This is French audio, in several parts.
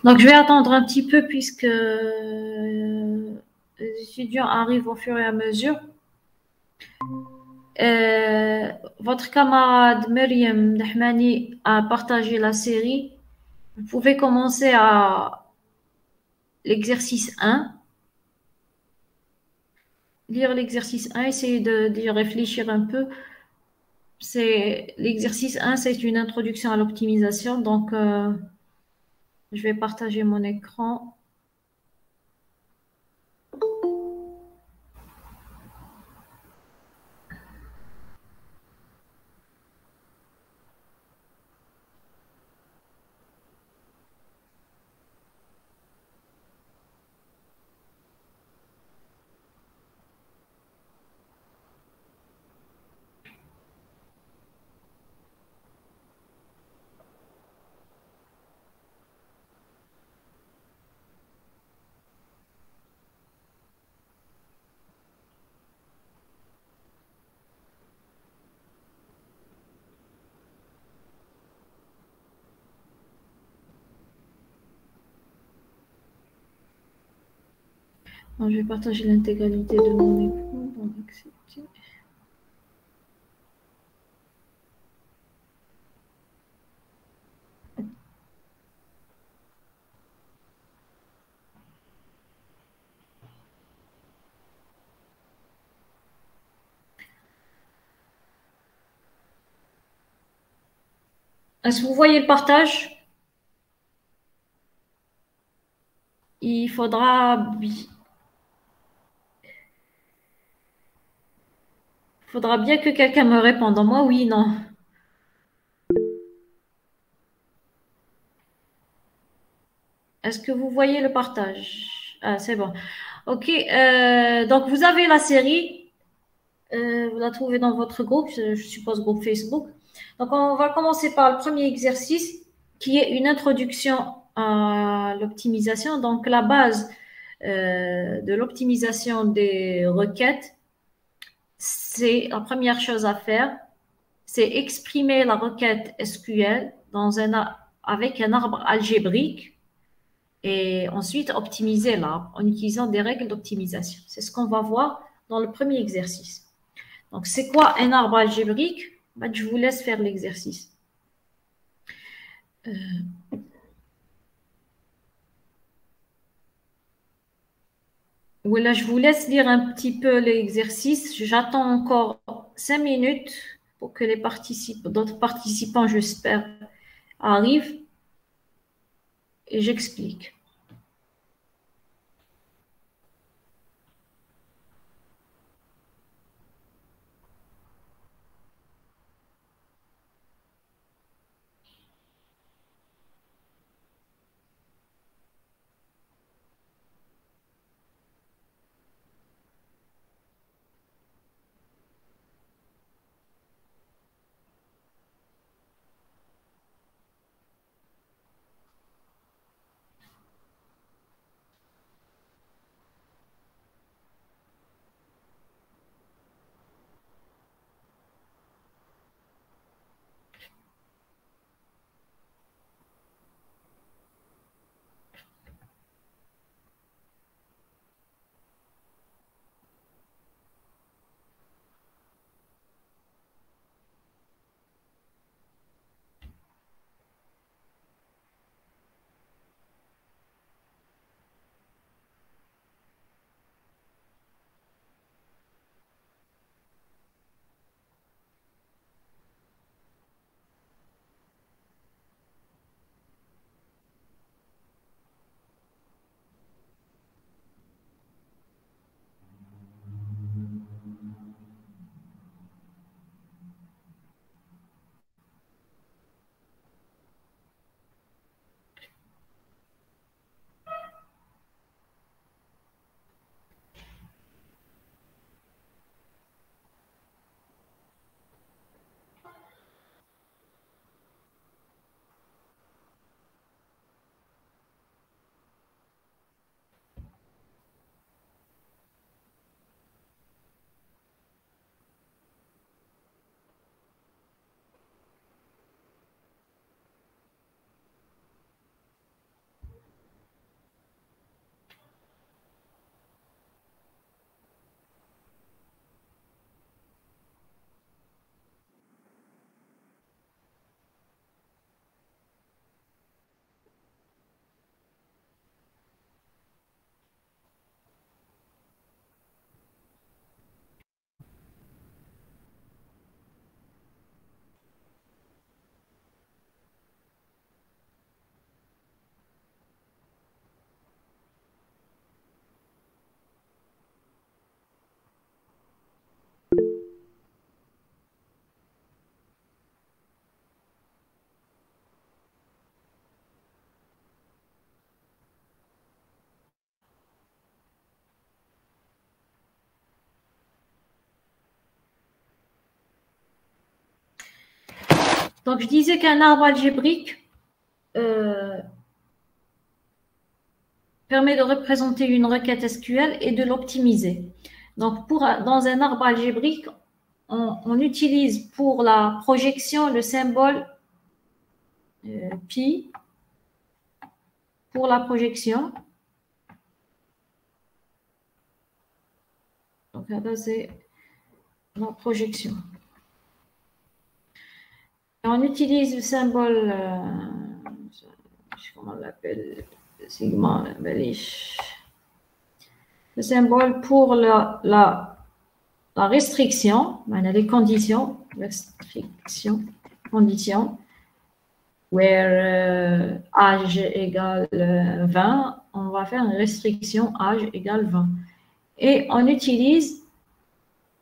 Donc, je vais attendre un petit peu puisque les étudiants arrivent au fur et à mesure. Votre camarade Myriam Dahmani a partagé la série. Vous pouvez commencer à l'exercice 1. Lire l'exercice 1, essayer d'y réfléchir un peu. L'exercice 1, c'est une introduction à l'optimisation. Donc, je vais partager mon écran. Donc, je vais partager l'intégralité de mon écran. Donc, accepter. Est-ce que vous voyez le partage? Il faudra bien que quelqu'un me réponde. Moi, oui, non. Est-ce que vous voyez le partage? Ah, c'est bon. Ok. Donc, vous avez la série. Vous la trouvez dans votre groupe, je suppose groupe Facebook. Donc, on va commencer par le premier exercice qui est une introduction à l'optimisation. Donc, la base de l'optimisation des requêtes, c'est la première chose à faire, c'est exprimer la requête SQL avec un arbre algébrique et ensuite optimiser l'arbre en utilisant des règles d'optimisation. C'est ce qu'on va voir dans le premier exercice. Donc, c'est quoi un arbre algébrique? Je vous laisse faire l'exercice. Voilà, je vous laisse lire un petit peu l'exercice. J'attends encore 5 minutes pour que d'autres participants, j'espère, arrivent et j'explique. Donc, je disais qu'un arbre algébrique permet de représenter une requête SQL et de l'optimiser. Donc, dans un arbre algébrique, on utilise pour la projection le symbole pi pour la projection. Donc là, c'est la projection. Et on utilise le symbole, comment on l'appelle, sigma, le symbole pour la restriction, les conditions, conditions, where âge égale 20, on va faire une restriction âge égale 20. Et on utilise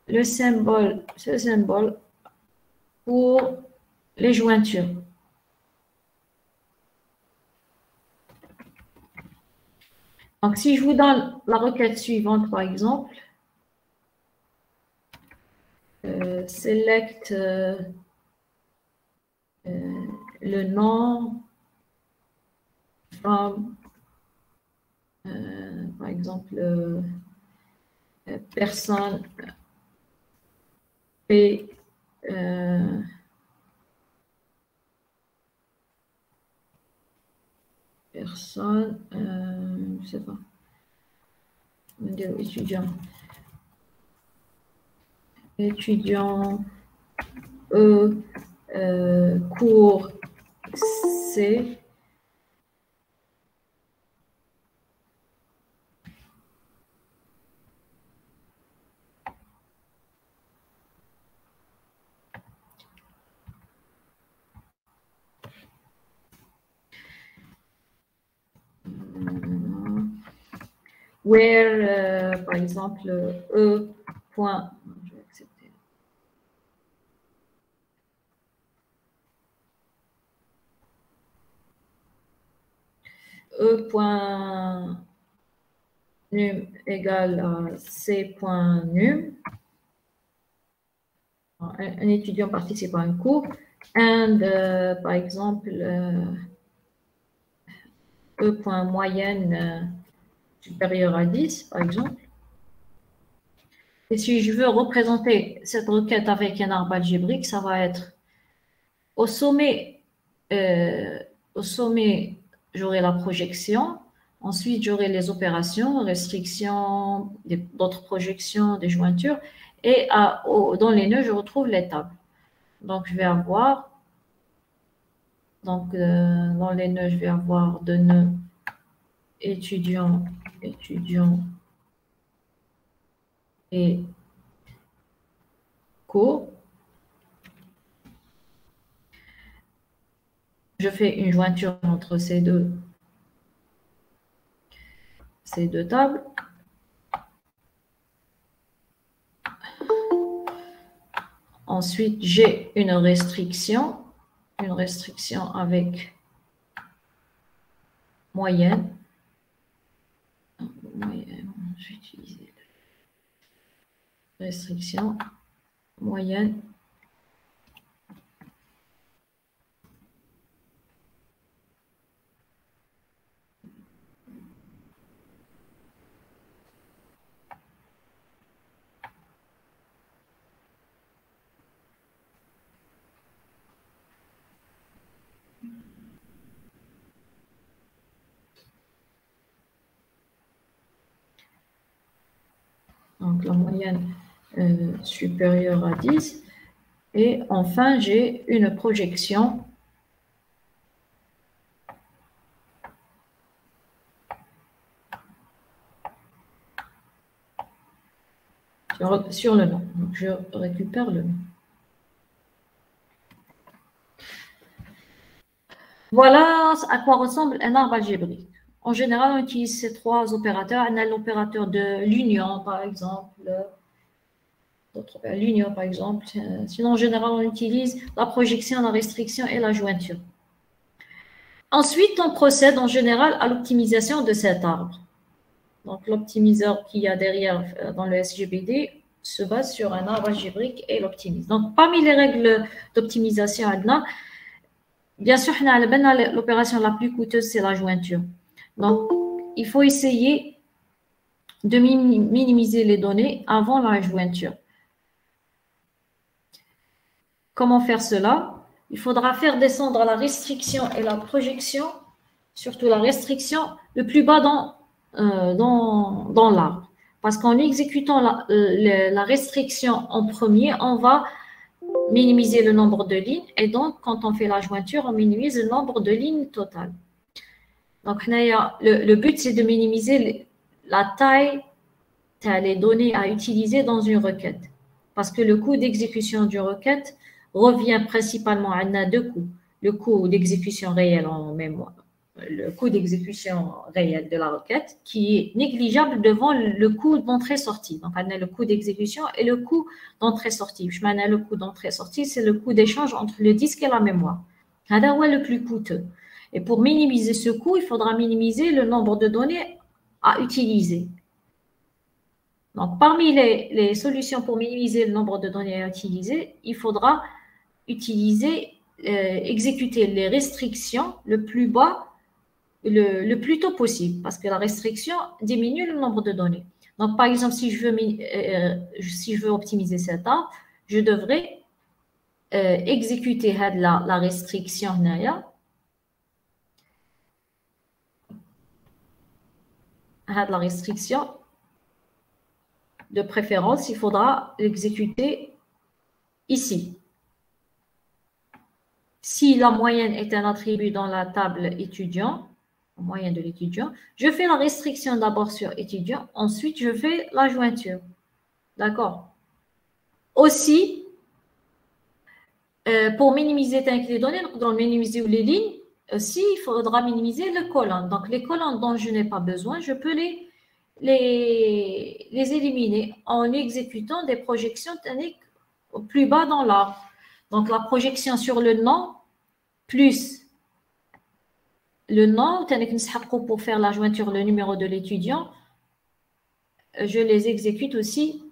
ce symbole pour les jointures. Donc, si je vous donne la requête suivante, par exemple, select le nom from, par exemple, personne P, personne, je ne sais pas, étudiant cours C, where, par exemple, E. Point, je vais accepter. E.num égale à C.num. Un étudiant participe à un cours. And, par exemple, E.moyenne supérieure à 10, par exemple. Et si je veux représenter cette requête avec un arbre algébrique, ça va être au sommet, j'aurai la projection. Ensuite, j'aurai les opérations, restrictions, d'autres projections, des jointures. Et dans les nœuds, je retrouve les tables. Donc, je vais avoir, dans les nœuds, je vais avoir deux nœuds étudiants et cours. Je fais une jointure entre ces deux tables. Ensuite, j'ai une restriction avec moyenne. Je vais utiliser restriction moyenne. Donc, la moyenne supérieure à 10. Et enfin, j'ai une projection sur le nom. Donc, je récupère le nom. Voilà à quoi ressemble un arbre algébrique. En général, on utilise ces trois opérateurs. On a l'opérateur de l'union, par exemple. L'union, par exemple. Sinon, en général, on utilise la projection, la restriction et la jointure. Ensuite, on procède en général à l'optimisation de cet arbre. Donc, l'optimiseur qu'il y a derrière dans le SGBD se base sur un arbre algébrique et l'optimise. Donc, parmi les règles d'optimisation, Bien sûr, l'opération la plus coûteuse, c'est la jointure. Donc, il faut essayer de minimiser les données avant la jointure. Comment faire cela? Il faudra faire descendre la restriction et la projection, surtout la restriction, le plus bas dans l'arbre. Parce qu'en exécutant la restriction en premier, on va minimiser le nombre de lignes. Et donc, quand on fait la jointure, on minimise le nombre de lignes totales. Donc, le but, c'est de minimiser la taille des données à utiliser dans une requête. Parce que le coût d'exécution d'une requête revient principalement à deux coûts. Le coût d'exécution réelle en mémoire, le coût d'exécution réelle de la requête, qui est négligeable devant le coût d'entrée-sortie. Donc, on a le coût d'exécution et le coût d'entrée-sortie. Je m'en le coût d'entrée-sortie, c'est le coût d'échange entre le disque et la mémoire. C'est le plus coûteux. Et pour minimiser ce coût, il faudra minimiser le nombre de données à utiliser. Donc, parmi les solutions pour minimiser le nombre de données à utiliser, il faudra exécuter les restrictions le plus bas, le plus tôt possible, parce que la restriction diminue le nombre de données. Donc, par exemple, si je veux optimiser cet arbre, je devrais exécuter la restriction la restriction. De préférence, il faudra l'exécuter ici. Si la moyenne est un attribut dans la table étudiant, la moyenne de l'étudiant, je fais la restriction d'abord sur étudiant, ensuite je fais la jointure. D'accord? Aussi, pour minimiser les données, donc minimiser les lignes, aussi il faudra minimiser les colonnes. Donc les colonnes dont je n'ai pas besoin, je peux les éliminer en exécutant des projections techniques au plus bas dans l'arbre. Donc la projection sur le nom plus le nom, pour faire la jointure, le numéro de l'étudiant, je les exécute aussi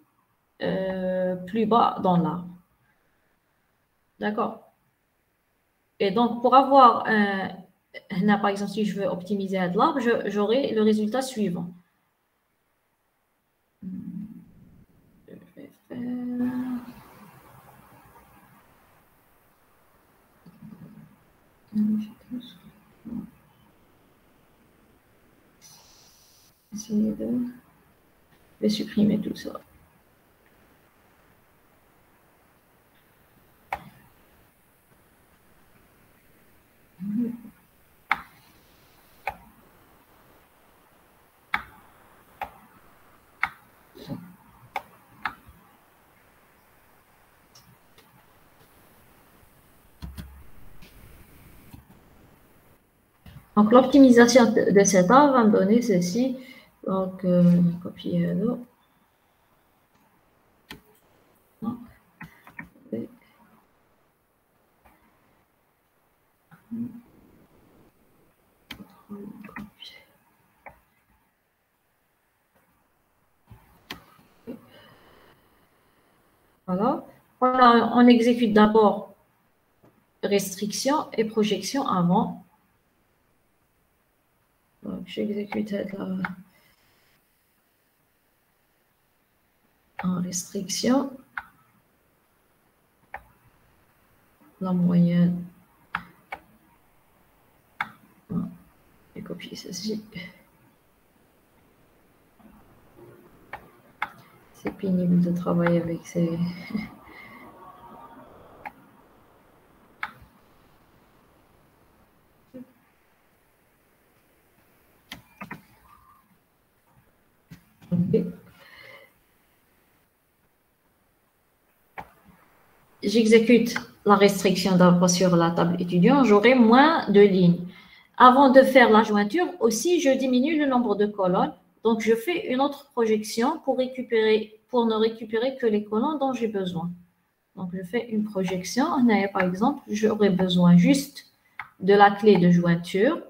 plus bas dans l'arbre. D'accord? Et donc, pour avoir par exemple, si je veux optimiser l'arbre, j'aurai le résultat suivant. Je vais faire... Essayer de... Je vais supprimer tout ça. Donc, l'optimisation de cet arbre va me donner ceci. Donc, copier là. Voilà. Voilà, on exécute d'abord restriction et projection avant. Donc, j'exécute en restriction. La moyenne. Voilà. Je vais copier ceci. C'est pénible de travailler avec ces... Okay. J'exécute la restriction d'abord sur la table étudiant, j'aurai moins de lignes. Avant de faire la jointure, aussi, je diminue le nombre de colonnes. Donc, je fais une autre projection pour ne récupérer que les colonnes dont j'ai besoin. Donc, je fais une projection. Par exemple, j'aurai besoin juste de la clé de jointure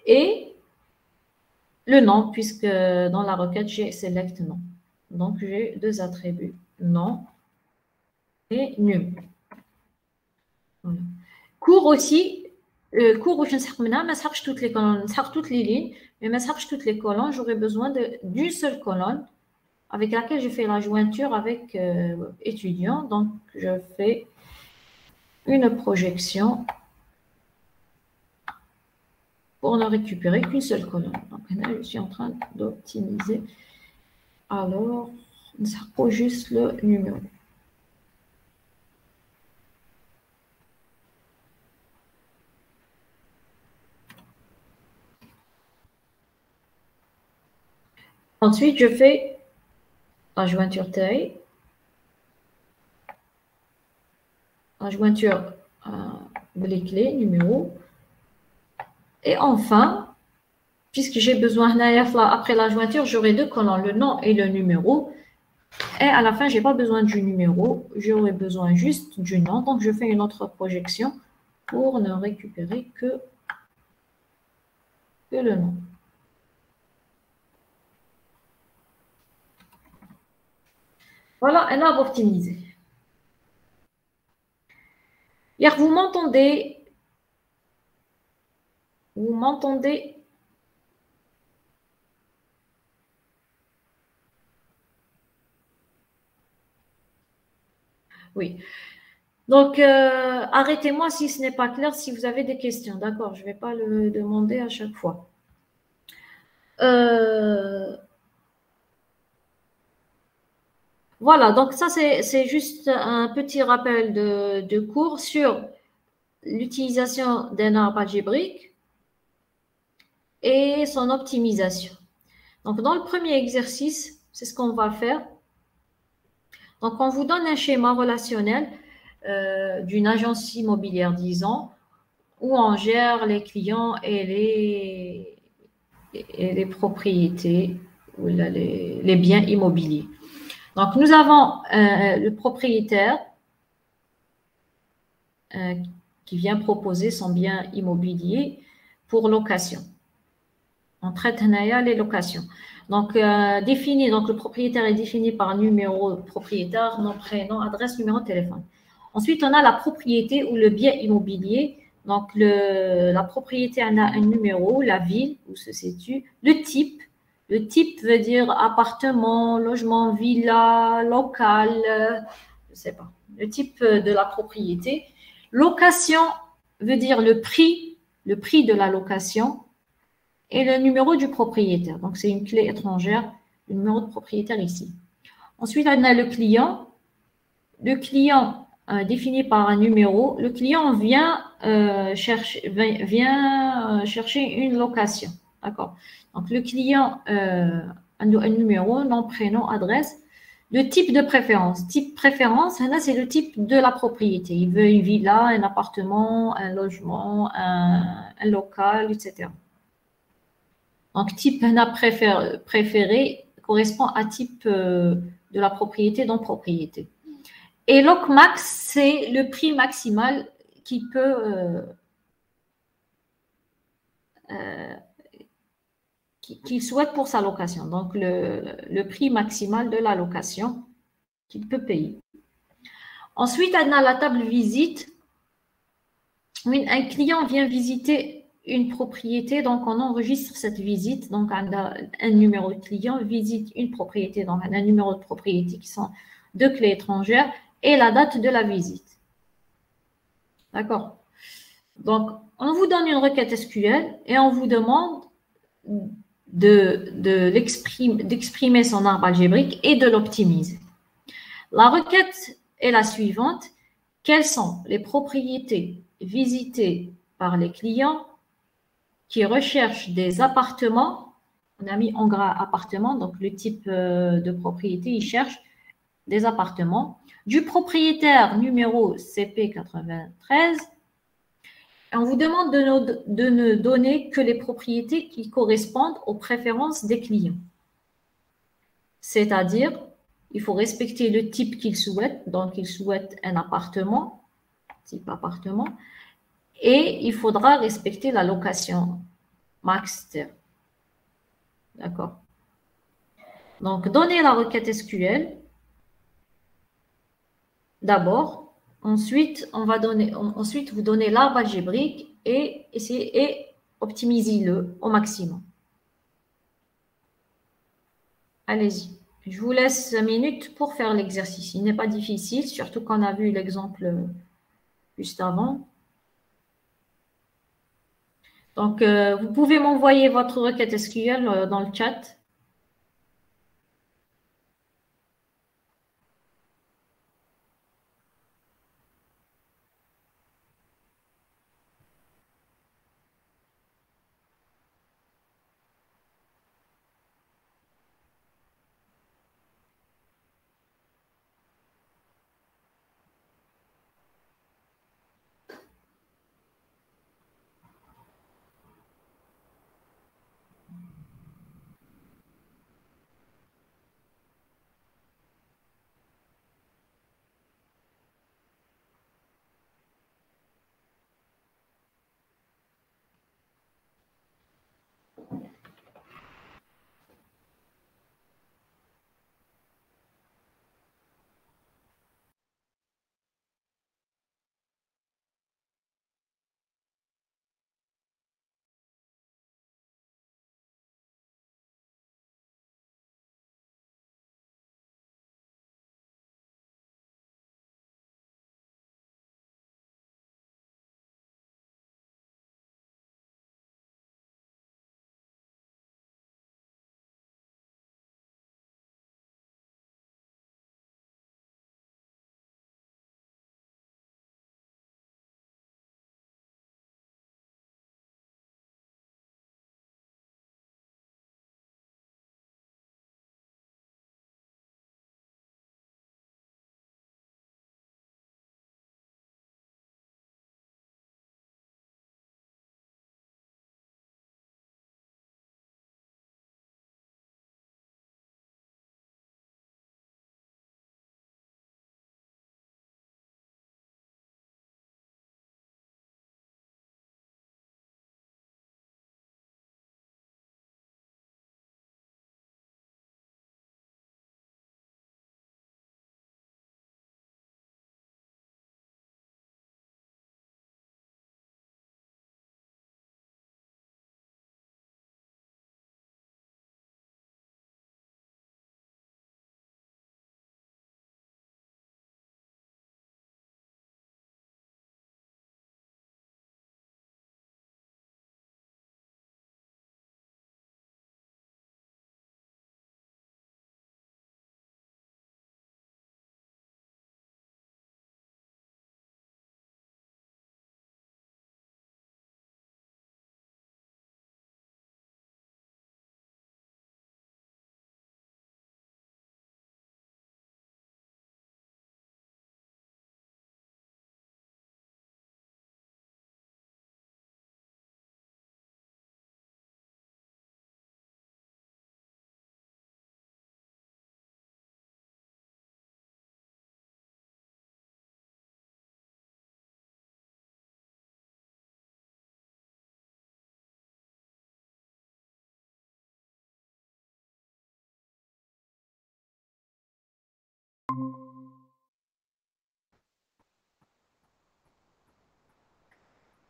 et le nom, puisque dans la requête, j'ai select nom. Donc, j'ai deux attributs, nom et num. Voilà. Cours aussi, cours où je ne sais pas, mais ça toutes les colonnes, ça toutes les lignes, mais ça toutes les colonnes, j'aurais besoin d'une seule colonne avec laquelle je fais la jointure avec étudiant. Donc, je fais une projection pour ne récupérer qu'une seule colonne. Donc, là, je suis en train d'optimiser. Alors, ça pose juste le numéro. Ensuite, je fais la jointure taille, la jointure les clés, numéro. Et enfin, puisque j'ai besoin, après la jointure, j'aurai deux colonnes, le nom et le numéro. Et à la fin, je n'ai pas besoin du numéro, j'aurai besoin juste du nom. Donc, je fais une autre projection pour ne récupérer que le nom. Voilà, elle a optimisé. Hier, vous m'entendez? Vous m'entendez? Oui. Donc, arrêtez-moi si ce n'est pas clair, si vous avez des questions. D'accord, je ne vais pas le demander à chaque fois. Voilà, donc ça, c'est juste un petit rappel de cours sur l'utilisation d'un arbre algébrique et son optimisation. Donc, dans le premier exercice, c'est ce qu'on va faire. Donc, on vous donne un schéma relationnel d'une agence immobilière, disons, où on gère les clients et les propriétés ou les biens immobiliers. Donc, nous avons le propriétaire qui vient proposer son bien immobilier pour location. On traite les locations. Donc, donc, le propriétaire est défini par numéro propriétaire, nom, prénom, adresse, numéro de téléphone. Ensuite, on a la propriété ou le bien immobilier. Donc, la propriété en a un numéro, la ville où se situe, le type. Le type veut dire appartement, logement, villa, local, je ne sais pas. Le type de la propriété. Location veut dire le prix de la location et le numéro du propriétaire. Donc, c'est une clé étrangère, le numéro de propriétaire ici. Ensuite, on a le client. Le client défini par un numéro. Le client vient chercher une location. D'accord. Donc, le client, un numéro, nom, prénom, adresse. Le type de préférence. Type préférence, là, c'est le type de la propriété. Il veut une villa, un appartement, un logement, un local, etc. Donc, type préféré correspond à type de la propriété dans propriété. Et LocMax, c'est le prix maximal qu'il qu'il souhaite pour sa location. Donc, le prix maximal de la location qu'il peut payer. Ensuite, on a la table visite. Un client vient visiter une propriété, donc on enregistre cette visite. Donc, on a un numéro de client, visite une propriété, donc on a un numéro de propriété qui sont deux clés étrangères et la date de la visite. D'accord. Donc, on vous donne une requête SQL et on vous demande d'exprimer son arbre algébrique et de l'optimiser. La requête est la suivante. Quelles sont les propriétés visitées par les clients qui recherchent des appartements? On a mis en gras appartement, donc le type de propriété, il cherche des appartements. Du propriétaire numéro CP93, on vous demande de ne donner que les propriétés qui correspondent aux préférences des clients. C'est-à-dire, il faut respecter le type qu'il souhaite. Donc, il souhaite un appartement, type appartement. Et il faudra respecter la location max terme. D'accord. Donc, donner la requête SQL. D'abord, Ensuite, ensuite, vous donnez l'arbre algébrique et essayez et optimisez-le au maximum. Allez-y. Je vous laisse 5 minutes pour faire l'exercice. Il n'est pas difficile, surtout qu'on a vu l'exemple juste avant. Donc, vous pouvez m'envoyer votre requête SQL dans le chat.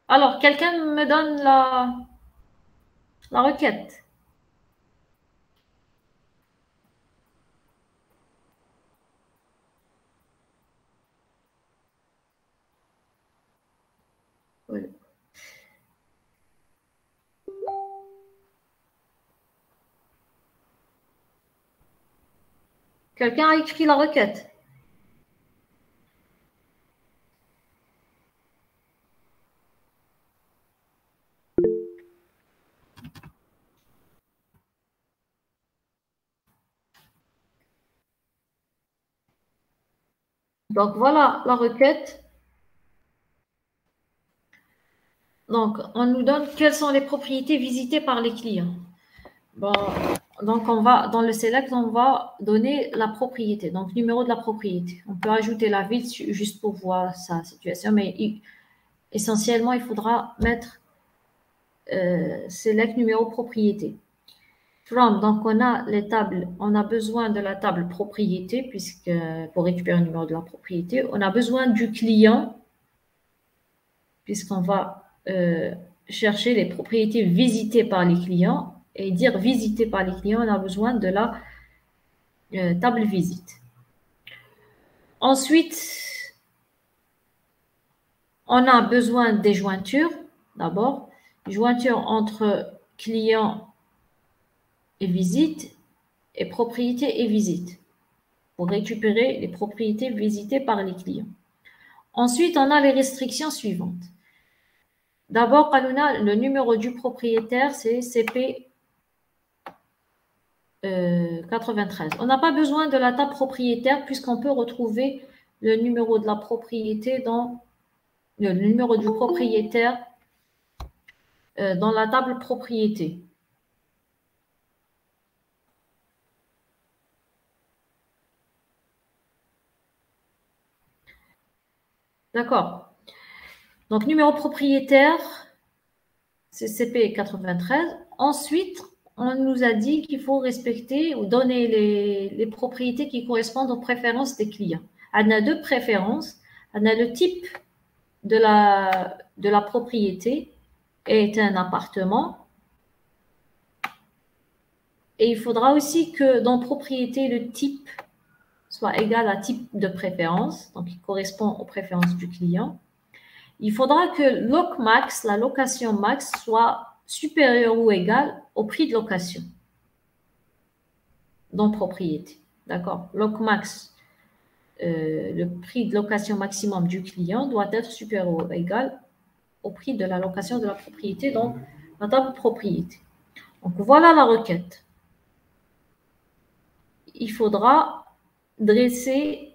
Alors, quelqu'un me donne la requête. Oui. Quelqu'un a écrit la requête. Donc, voilà la requête. Donc, on nous donne quelles sont les propriétés visitées par les clients. Bon, donc, on va, dans le select, on va donner la propriété, donc numéro de la propriété. On peut ajouter la ville juste pour voir sa situation, mais essentiellement, il faudra mettre select numéro propriété. From, donc on a les tables, on a besoin de la table propriété, puisque pour récupérer le numéro de la propriété, on a besoin du client, puisqu'on va chercher les propriétés visitées par les clients, et dire visitées par les clients, on a besoin de la table visite. Ensuite, on a besoin des jointures, d'abord, jointures entre client et visite, et propriété et visite, pour récupérer les propriétés visitées par les clients. Ensuite, on a les restrictions suivantes. D'abord, le numéro du propriétaire, c'est CP 93. On n'a pas besoin de la table propriétaire puisqu'on peut retrouver le numéro de la propriété dans le numéro du propriétaire dans la table propriété. D'accord. Donc, numéro propriétaire, c'est CP 93. Ensuite, on nous a dit qu'il faut respecter ou donner les propriétés qui correspondent aux préférences des clients. On a deux préférences. On a le type de la propriété est un appartement. Et il faudra aussi que dans propriété, le type soit égal à type de préférence, donc il correspond aux préférences du client. Il faudra que LocMax, la location max, soit supérieure ou égale au prix de location dans propriété. D'accord? LocMax, le prix de location maximum du client doit être supérieur ou égal au prix de la location de la propriété dans la table propriété. Donc voilà la requête. Il faudra dresser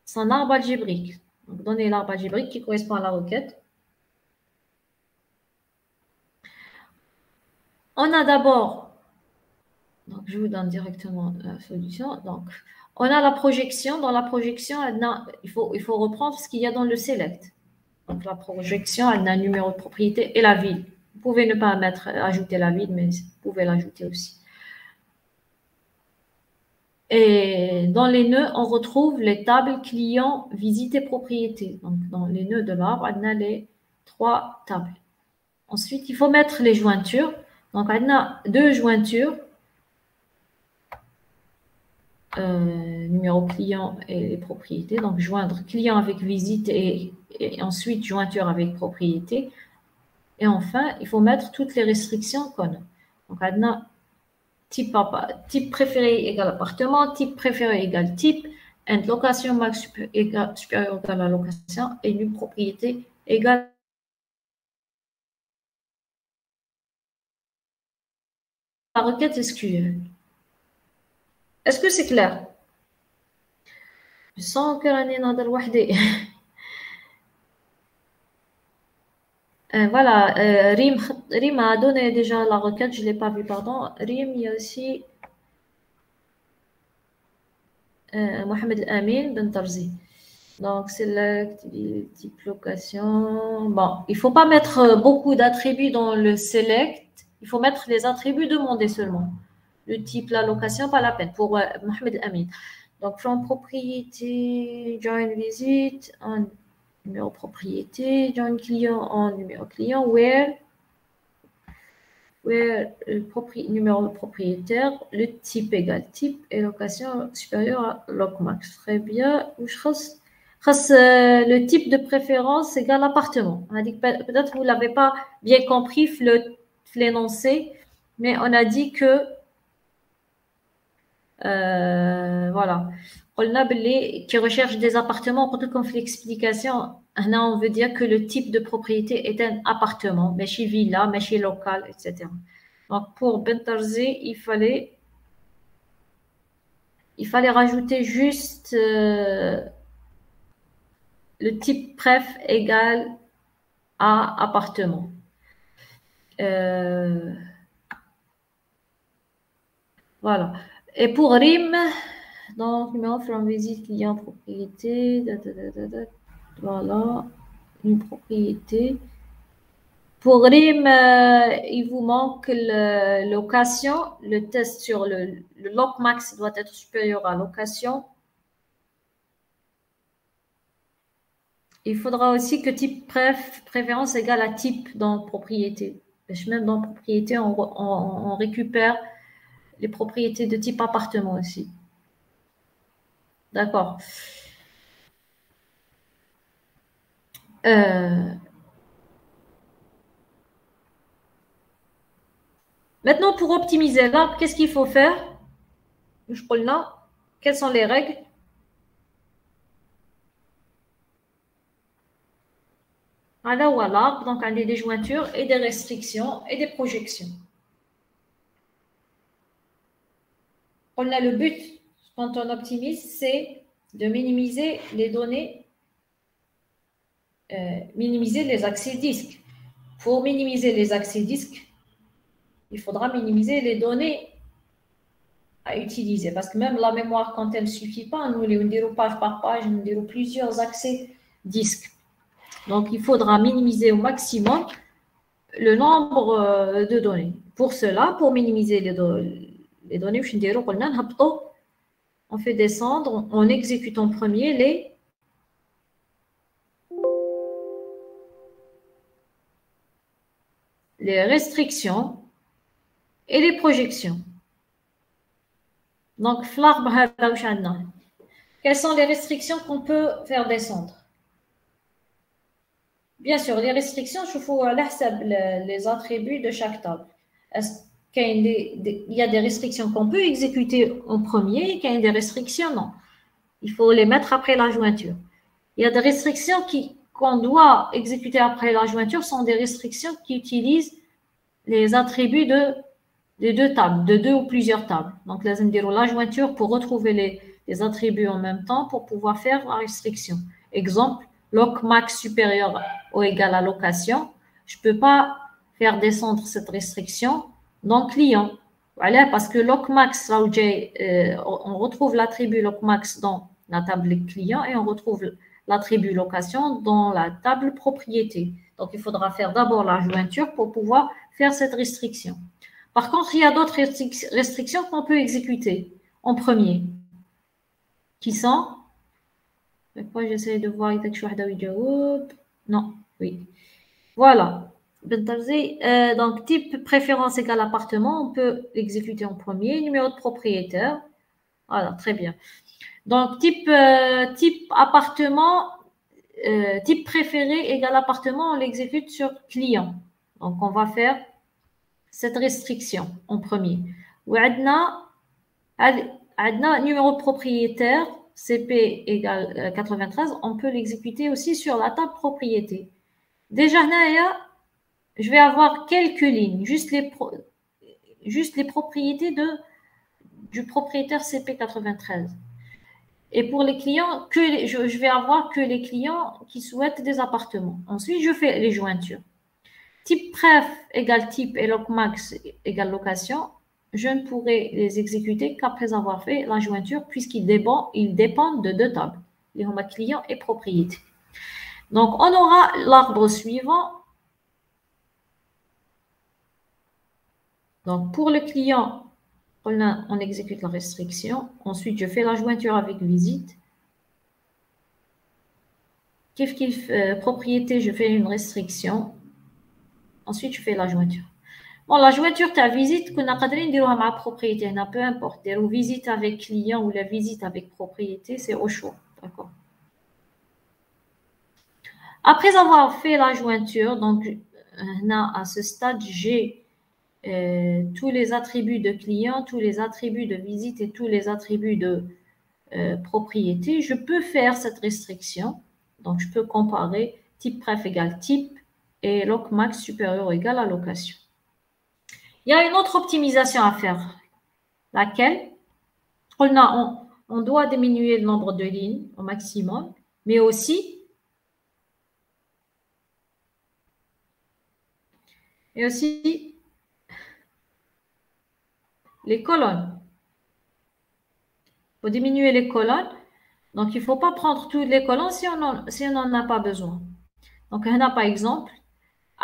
son arbre algébrique. Donc donner l'arbre algébrique qui correspond à la requête. On a d'abord, donc je vous donne directement la solution. Donc, on a la projection. Dans la projection, il faut reprendre ce qu'il y a dans le select. Donc, la projection, elle a un numéro de propriété et la ville. Vous pouvez ne pas ajouter la ville, mais vous pouvez l'ajouter aussi. Et dans les nœuds, on retrouve les tables clients, visite et propriété. Donc, dans les nœuds de l'arbre, on a les trois tables. Ensuite, il faut mettre les jointures. Donc, on a deux jointures. Numéro client et les propriétés. Donc, joindre client avec visite et ensuite jointure avec propriété. Et enfin, il faut mettre toutes les restrictions qu'on a. Donc, on a type préféré égale appartement, type préféré égale type, and location max supérieure à la location et une propriété égale la requête SQL. Est-ce que c'est clair? Je sens que l'année n'a pas voilà, Rim a donné déjà la requête, je ne l'ai pas vu, pardon. Rim, il y a aussi Mohamed El-Amin Ben Tarzi. Donc, select, type location. Bon, il ne faut pas mettre beaucoup d'attributs dans le select. Il faut mettre les attributs demandés seulement. Le type, la location, pas la peine pour Mohamed El-Amin. Donc, from propriété, join visit, en numéro propriété, join client en numéro client, where le numéro propriétaire, le type égale type et location supérieure à locmax. Très bien. Le type de préférence égale appartement. On a dit peut-être vous ne l'avez pas bien compris l'énoncé, mais on a dit que voilà. Qui recherche des appartements, comme l'explication, on veut dire que le type de propriété est un appartement, mais chez villa, mais chez local, etc. Donc, pour Bentarzi, il fallait rajouter juste le type préf égal à appartement. Voilà. Et pour RIM, donc, numéro from visite client propriété, voilà, une propriété. Pour RIM, il vous manque location. Le test sur le lock max doit être supérieur à location. Il faudra aussi que type préférence égale à type dans propriété. Même dans propriété, on récupère les propriétés de type appartement aussi. D'accord. Maintenant, pour optimiser l'arbre, qu'est-ce qu'il faut faire? Je prends là. Quelles sont les règles? Là ou à l'arbre, donc on a des jointures et des restrictions et des projections. On a le but, quand on optimise, c'est de minimiser les données, minimiser les accès disques. Pour minimiser les accès disques, il faudra minimiser les données à utiliser. Parce que même la mémoire, quand elle ne suffit pas, nous les dirons page par page, nous dirons plusieurs accès disques. Donc, il faudra minimiser au maximum le nombre de données. Pour cela, pour minimiser les données, on fait descendre, on exécute en premier les restrictions et les projections. Donc, quelles sont les restrictions qu'on peut faire descendre? Bien sûr, les restrictions, je faut les attributs de chaque table. Est-ce qu'il y a des restrictions qu'on peut exécuter en premier et qu'il y a des restrictions, non. Il faut les mettre après la jointure. Il y a des restrictions qu'on doit exécuter après la jointure, sont des restrictions qui utilisent les attributs des deux tables, de deux ou plusieurs tables. Donc, là, la jointure pour retrouver les attributs en même temps pour pouvoir faire la restriction. Exemple, lock max supérieur ou égal à location. Je ne peux pas faire descendre cette restriction dans client. Voilà, parce que lock max, on retrouve l'attribut lock max dans la table client et on retrouve l'attribut location dans la table propriété. Donc, il faudra faire d'abord la jointure pour pouvoir faire cette restriction. Par contre, il y a d'autres restrictions qu'on peut exécuter en premier, qui sont, j'essaie de voir non, oui. Voilà. Donc, type préférence égale appartement, on peut l'exécuter en premier. Numéro de propriétaire. Voilà, très bien. Donc, type appartement, type préféré égale appartement, on l'exécute sur client. Donc, on va faire cette restriction en premier. وعندنا numéro de propriétaire, CP égale 93, on peut l'exécuter aussi sur la table propriété. Déjà, je vais avoir quelques lignes, juste les propriétés du propriétaire CP93. Et pour les clients, je vais avoir que les clients qui souhaitent des appartements. Ensuite, je fais les jointures. Type préf égale type et lock max égale location, je ne pourrai les exécuter qu'après avoir fait la jointure puisqu'ils dépendent de deux tables, les client et propriété. Donc, on aura l'arbre suivant. Donc, pour le client, on exécute la restriction. Ensuite, je fais la jointure avec visite. Propriété, je fais une restriction. Ensuite, je fais la jointure. Bon, la jointure, ta visite, qu'on a cadré ma propriété, peu importe. Ou visite avec client ou la visite avec propriété, c'est au choix. D'accord. Après avoir fait la jointure, donc à ce stade, j'ai tous les attributs de client, tous les attributs de visite et tous les attributs de propriété. Je peux faire cette restriction. Donc, je peux comparer type préf égale type et lock max supérieur ou égal à location. Il y a une autre optimisation à faire, laquelle on doit diminuer le nombre de lignes au maximum, mais aussi les colonnes. Il faut diminuer les colonnes. Donc, il ne faut pas prendre toutes les colonnes si on n'en a pas besoin. Donc, on a par exemple,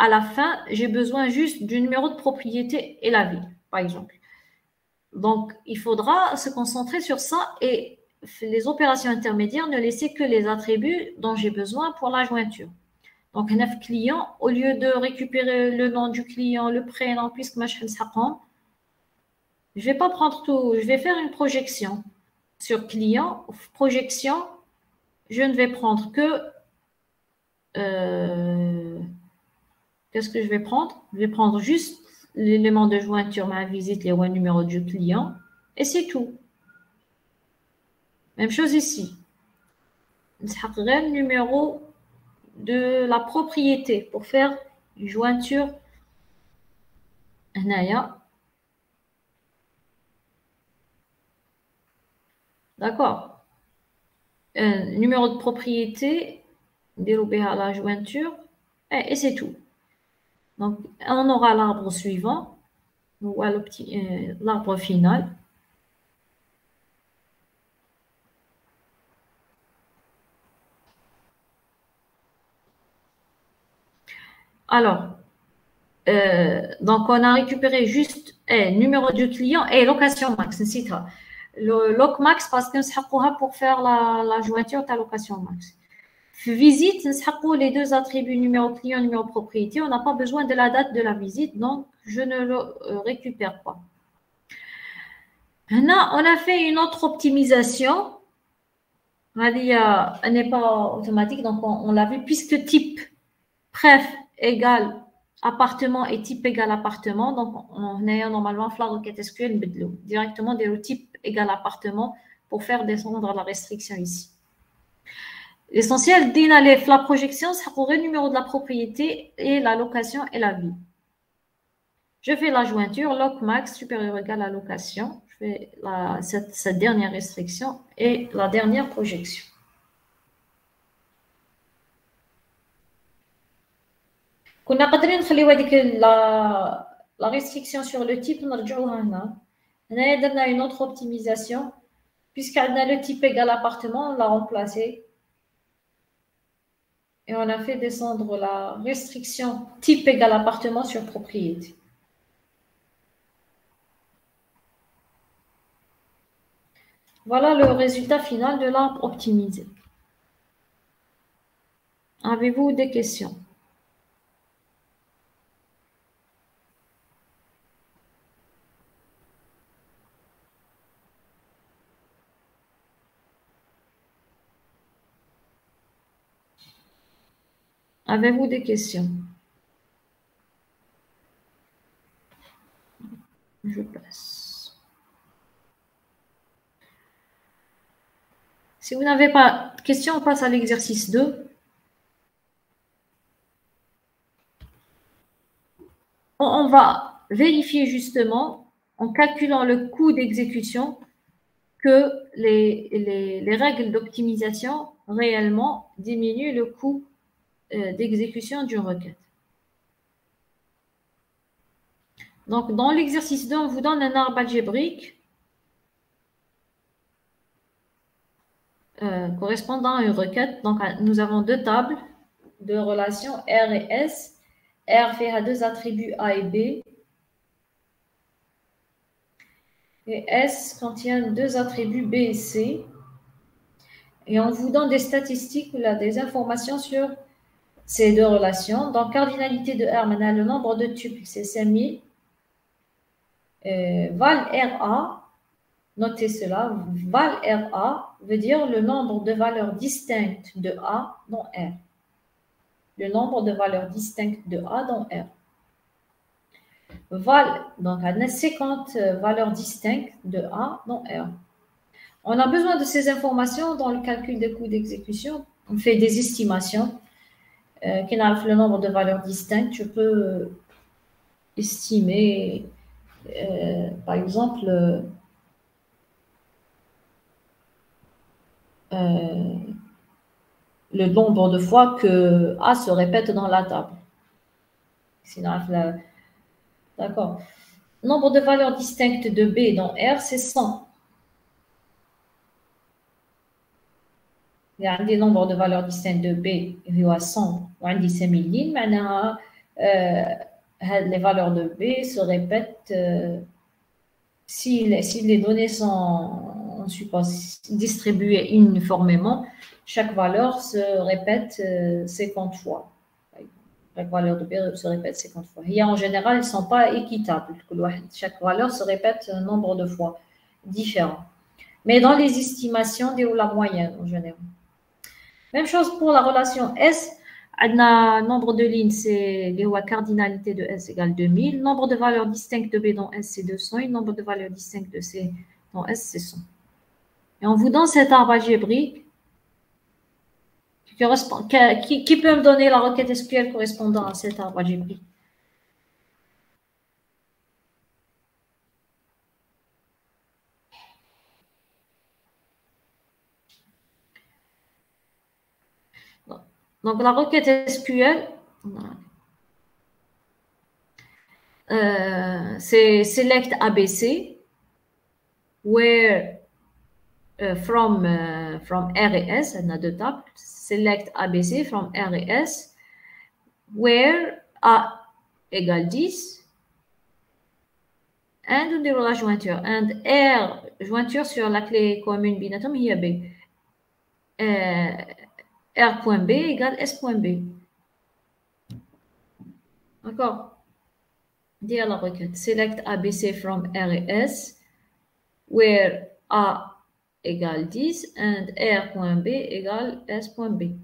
à la fin, j'ai besoin juste du numéro de propriété et la ville, par exemple. Donc, il faudra se concentrer sur ça et les opérations intermédiaires, ne laisser que les attributs dont j'ai besoin pour la jointure. Donc, 9 clients, au lieu de récupérer le nom du client, le prénom, puisque je ne vais pas prendre tout, je vais faire une projection sur client, projection, je ne vais prendre que, qu'est-ce que je vais prendre? Je vais prendre juste l'élément de jointure, ma visite, le numéro du client, et c'est tout. Même chose ici. Le numéro de la propriété pour faire une jointure. D'accord. Numéro de propriété, dérober à la jointure, et c'est tout. Donc, on aura l'arbre suivant, ou l'arbre final. Alors, donc on a récupéré juste numéro du client et location max. Le loc max parce que nous pour faire la jointure de location max. Visite, nous les deux attributs numéro client, numéro propriété. On n'a pas besoin de la date de la visite, donc je ne le récupère pas. Maintenant, on a fait une autre optimisation. Elle n'est pas automatique, donc on l'a vu, puisque type pref égale appartement et type égale appartement. Donc, on a normalement la requête SQL directement des type égale appartement pour faire descendre la restriction ici. L'essentiel, la projection, ça pourrait le numéro de la propriété et la location et la vie. Je fais la jointure, loc max supérieur ou égal à location. Je fais cette dernière restriction et la dernière projection. كنا قادرين نخليو هذيك la restriction sur le type نرجعوها هنا. هنايا درنا une autre optimisation puisqu'عندنا le type égal appartement, on l'a remplacé et on a fait descendre la restriction type égal appartement sur propriété. Voilà le résultat final de l'arbre optimisé. Avez-vous des questions? Avez-vous des questions? Je passe. Si vous n'avez pas de questions, on passe à l'exercice 2. On va vérifier justement, en calculant le coût d'exécution, que les règles d'optimisation réellement diminuent le coût d'exécution d'une requête. Donc, dans l'exercice 2, on vous donne un arbre algébrique correspondant à une requête. Donc, nous avons deux tables de relations R et S. R fait à deux attributs A et B. Et S contient deux attributs B et C. Et on vous donne des statistiques, des informations sur ces deux relations. Donc, cardinalité de R, maintenant, le nombre de tuples, c'est 5000. Val RA, notez cela, val RA veut dire le nombre de valeurs distinctes de A dans R. Le nombre de valeurs distinctes de A dans R. Val, donc on a 50 valeurs distinctes de A dans R. On a besoin de ces informations dans le calcul des coûts d'exécution. On fait des estimations. Qui n'a le nombre de valeurs distinctes, je peux estimer, par exemple, le nombre de fois que A se répète dans la table. D'accord. Nombre de valeurs distinctes de B dans R, c'est 100. Il y a des nombres de valeurs distinctes de B, il y a 100. وعندي 5000 معناها Les valeurs de B se répètent si les données sont, on suppose, distribuées uniformément, chaque valeur se répète 50 fois. Chaque valeur de B se répète 50 fois. Et en général, ils ne sont pas équitables. Chaque valeur se répète un nombre de fois différent. Mais dans les estimations, on la moyenne en général. Même chose pour la relation S. Le nombre de lignes, c'est la cardinalité de S égale 2000. Nombre de valeurs distinctes de B dans S, c'est 200. Et nombre de valeurs distinctes de C dans S, c'est 100. Et on vous donne cet arbre algébrique qui peut me donner la requête SQL correspondant à cet arbre algébrique. Donc, la requête SQL, c'est select ABC, where from R et S, on a deux tables, select ABC from R et S, where A égale 10, and on dit la jointure, and R, jointure sur la clé commune binatom, il y a B. R.B égale S.B. D'accord? Dire la requête. Select ABC from R et S, where A égale 10 and R.B égale S.B.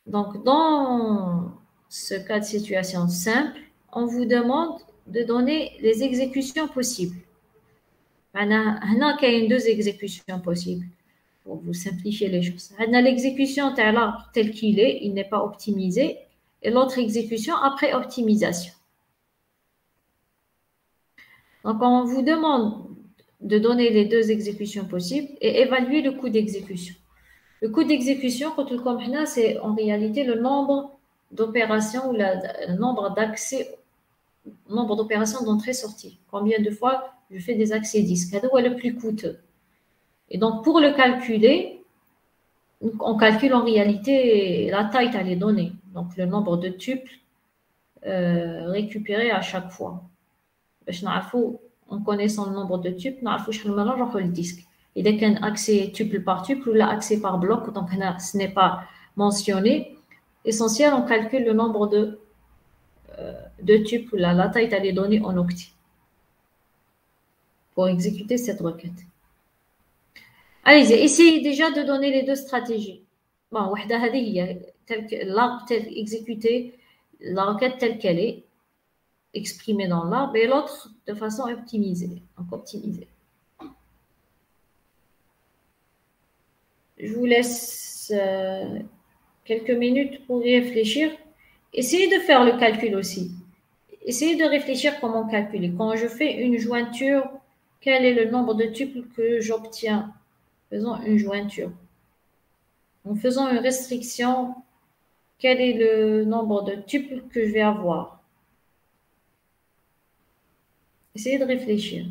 Donc, dans ce cas de situation simple, on vous demande de donner les exécutions possibles. Maintenant, il y a deux exécutions possibles pour vous simplifier les choses. On a l'exécution de l'arbre tel qu'il est, il n'est pas optimisé, et l'autre exécution après optimisation. Donc, on vous demande de donner les deux exécutions possibles et évaluer le coût d'exécution. Le coût d'exécution, c'est en réalité le nombre d'opérations ou le nombre d'accès, nombre d'opérations d'entrée-sortie. Combien de fois je fais des accès disques. C'est le plus coûteux. Et donc, pour le calculer, on calcule en réalité la taille à les données. Donc, le nombre de tuples récupérés à chaque fois. En connaissant le nombre de tubes, nous savons le disque. Il y a un accès tuple par tuple ou l'accès par bloc, donc ce n'est pas mentionné. Essentiel, on calcule le nombre de tuples, la taille des données en octets pour exécuter cette requête. Allez-y, essayez déjà de donner les deux stratégies. Bon, l'arbre exécuter la requête telle qu'elle est, exprimée dans l'arbre, et l'autre de façon optimisée. Donc optimisée. Je vous laisse quelques minutes pour y réfléchir. Essayez de faire le calcul aussi. Essayez de réfléchir comment calculer. Quand je fais une jointure, quel est le nombre de tuples que j'obtiens? Faisons une jointure. En faisant une restriction, quel est le nombre de tuples que je vais avoir? Essayez de réfléchir.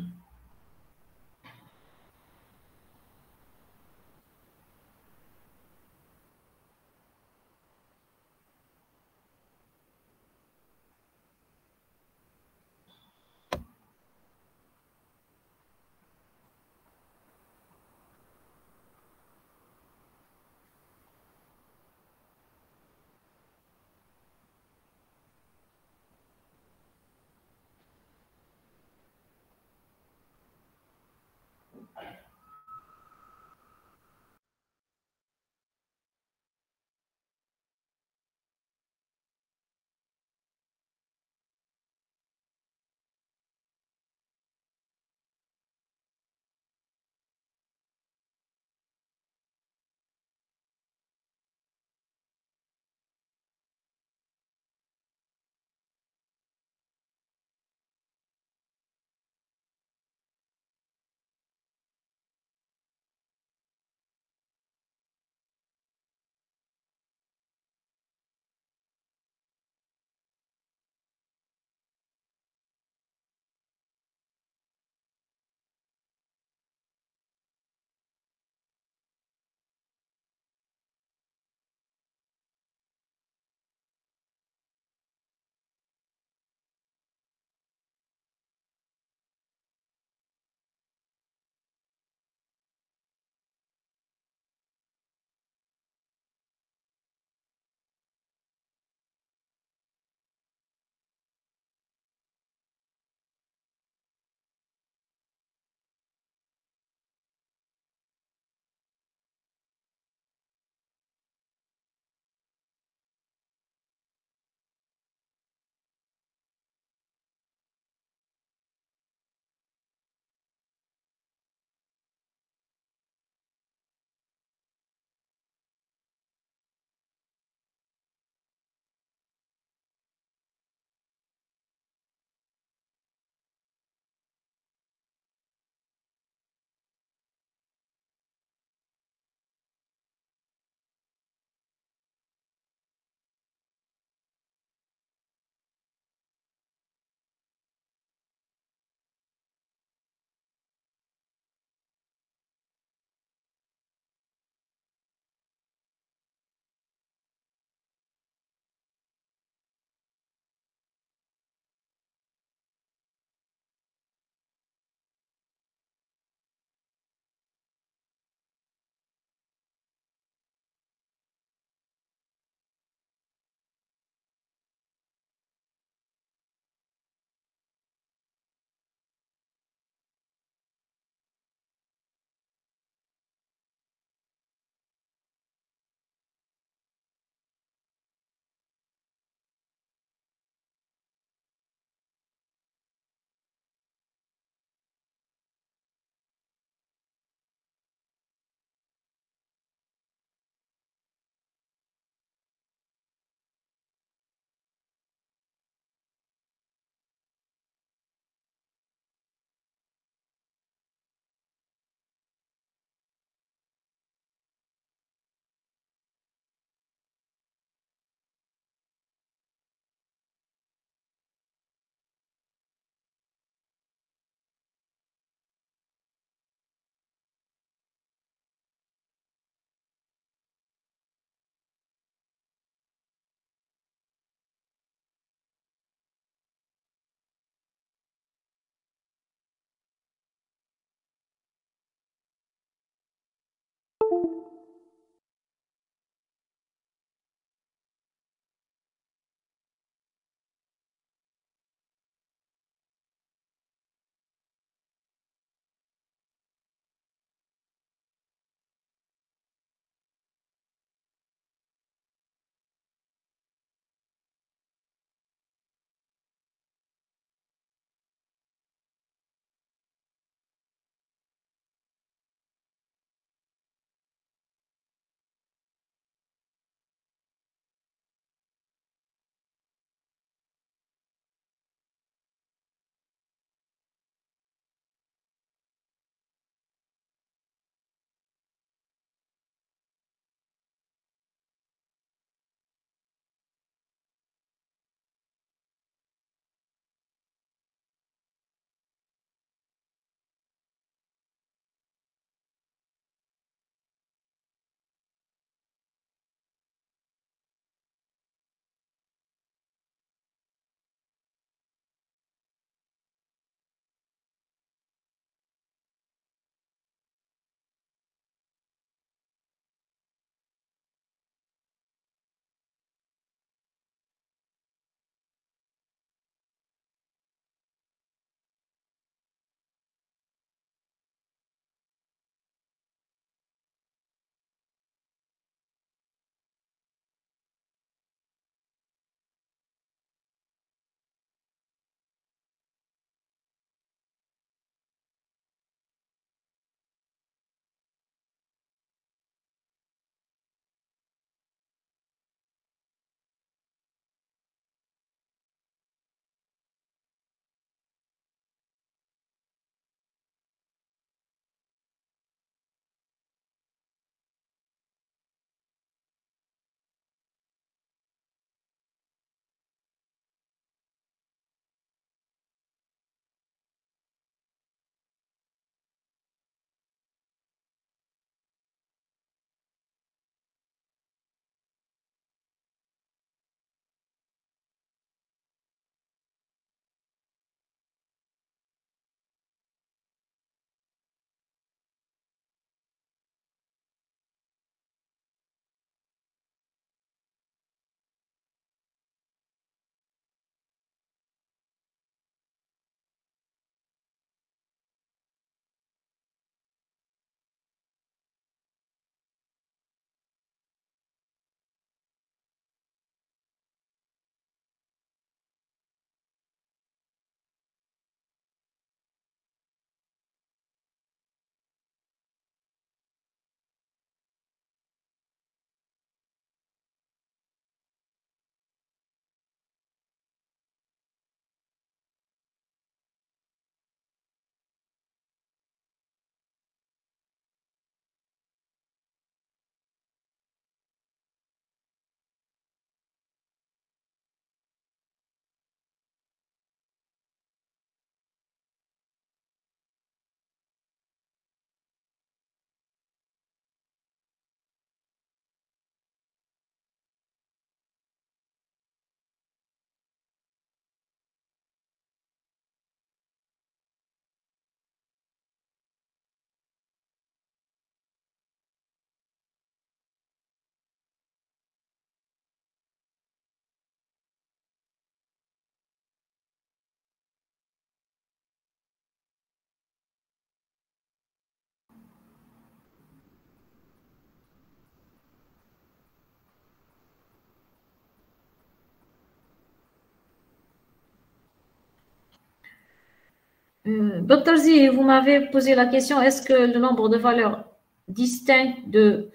Dr Z, vous m'avez posé la question, est-ce que le nombre de valeurs distinctes de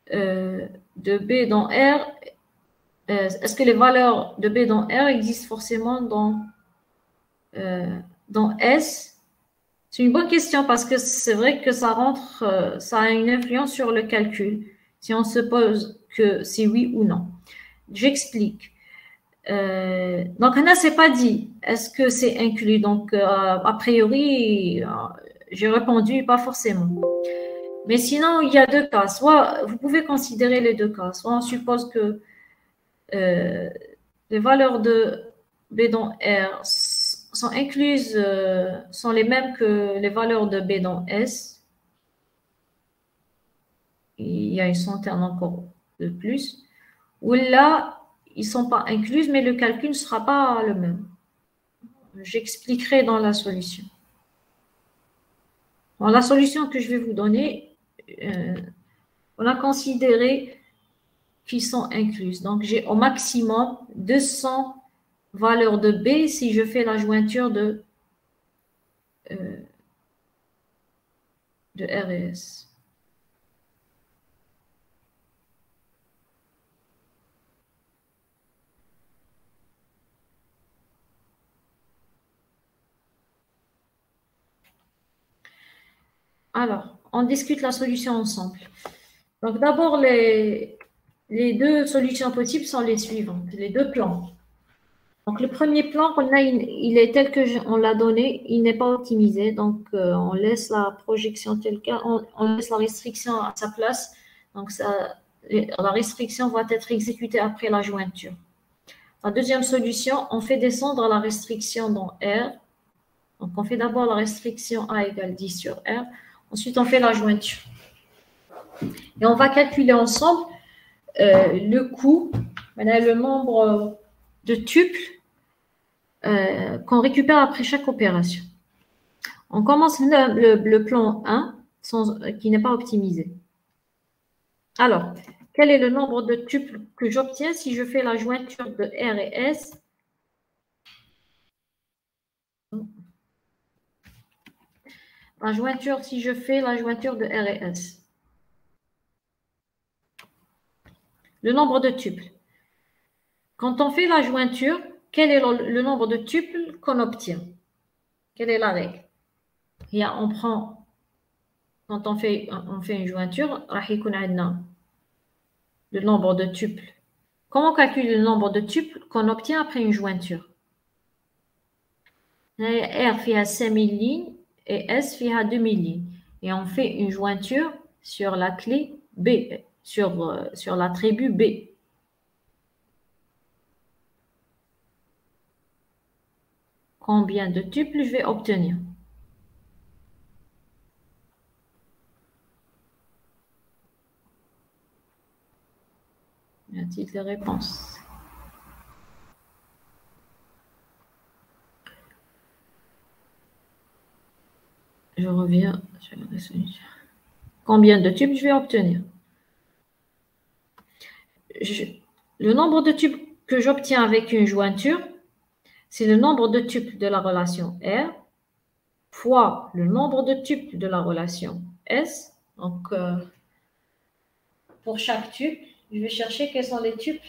B dans R, est-ce que les valeurs de B dans R existent forcément dans S? C'est une bonne question parce que c'est vrai que ça rentre, ça a une influence sur le calcul, si on se pose que c'est oui ou non. J'explique. Donc, Anna s'est pas dit, est-ce que c'est inclus? Donc, a priori, j'ai répondu pas forcément. Mais sinon, il y a deux cas. Soit vous pouvez considérer les deux cas. Soit on suppose que les valeurs de B dans R sont incluses, sont les mêmes que les valeurs de B dans S. Il y a une centaine encore de plus. Ou là, ils ne sont pas inclus, mais le calcul ne sera pas le même. J'expliquerai dans la solution. Dans la solution que je vais vous donner, on a considéré qu'ils sont incluses. Donc, j'ai au maximum 200 valeurs de B si je fais la jointure de R et S. Alors, on discute la solution ensemble. Donc, d'abord, les deux solutions possibles sont les suivantes, les deux plans. Donc, le premier plan qu'on a, il est tel que on l'a donné, il n'est pas optimisé. Donc, on laisse la projection telle qu'elle, on laisse la restriction à sa place. Donc, la restriction va être exécutée après la jointure. La deuxième solution, on fait descendre la restriction dans R. Donc, on fait d'abord la restriction A égale 10 sur R. Ensuite, on fait la jointure. Et on va calculer ensemble le coût, le nombre de tuples qu'on récupère après chaque opération. On commence le plan 1 qui n'est pas optimisé. Alors, quel est le nombre de tuples que j'obtiens si je fais la jointure de R et S? La jointure, si je fais la jointure de R et S. Le nombre de tuples. Quand on fait la jointure, quel est le nombre de tuples qu'on obtient? Quelle est la règle? On prend, quand on fait une jointure, le nombre de tuples. Comment on calcule le nombre de tuples qu'on obtient après une jointure? R fait à 5000 lignes et S fait à 2000 lignes. Et on fait une jointure sur la clé B, sur l'attribut B. Combien de tuples je vais obtenir? Y a-t-il des réponses? Je reviens sur la solution. Combien de tubes je vais obtenir? Le nombre de tubes que j'obtiens avec une jointure, c'est le nombre de tubes de la relation R fois le nombre de tubes de la relation S. Donc, pour chaque tube, je vais chercher quels sont les tubes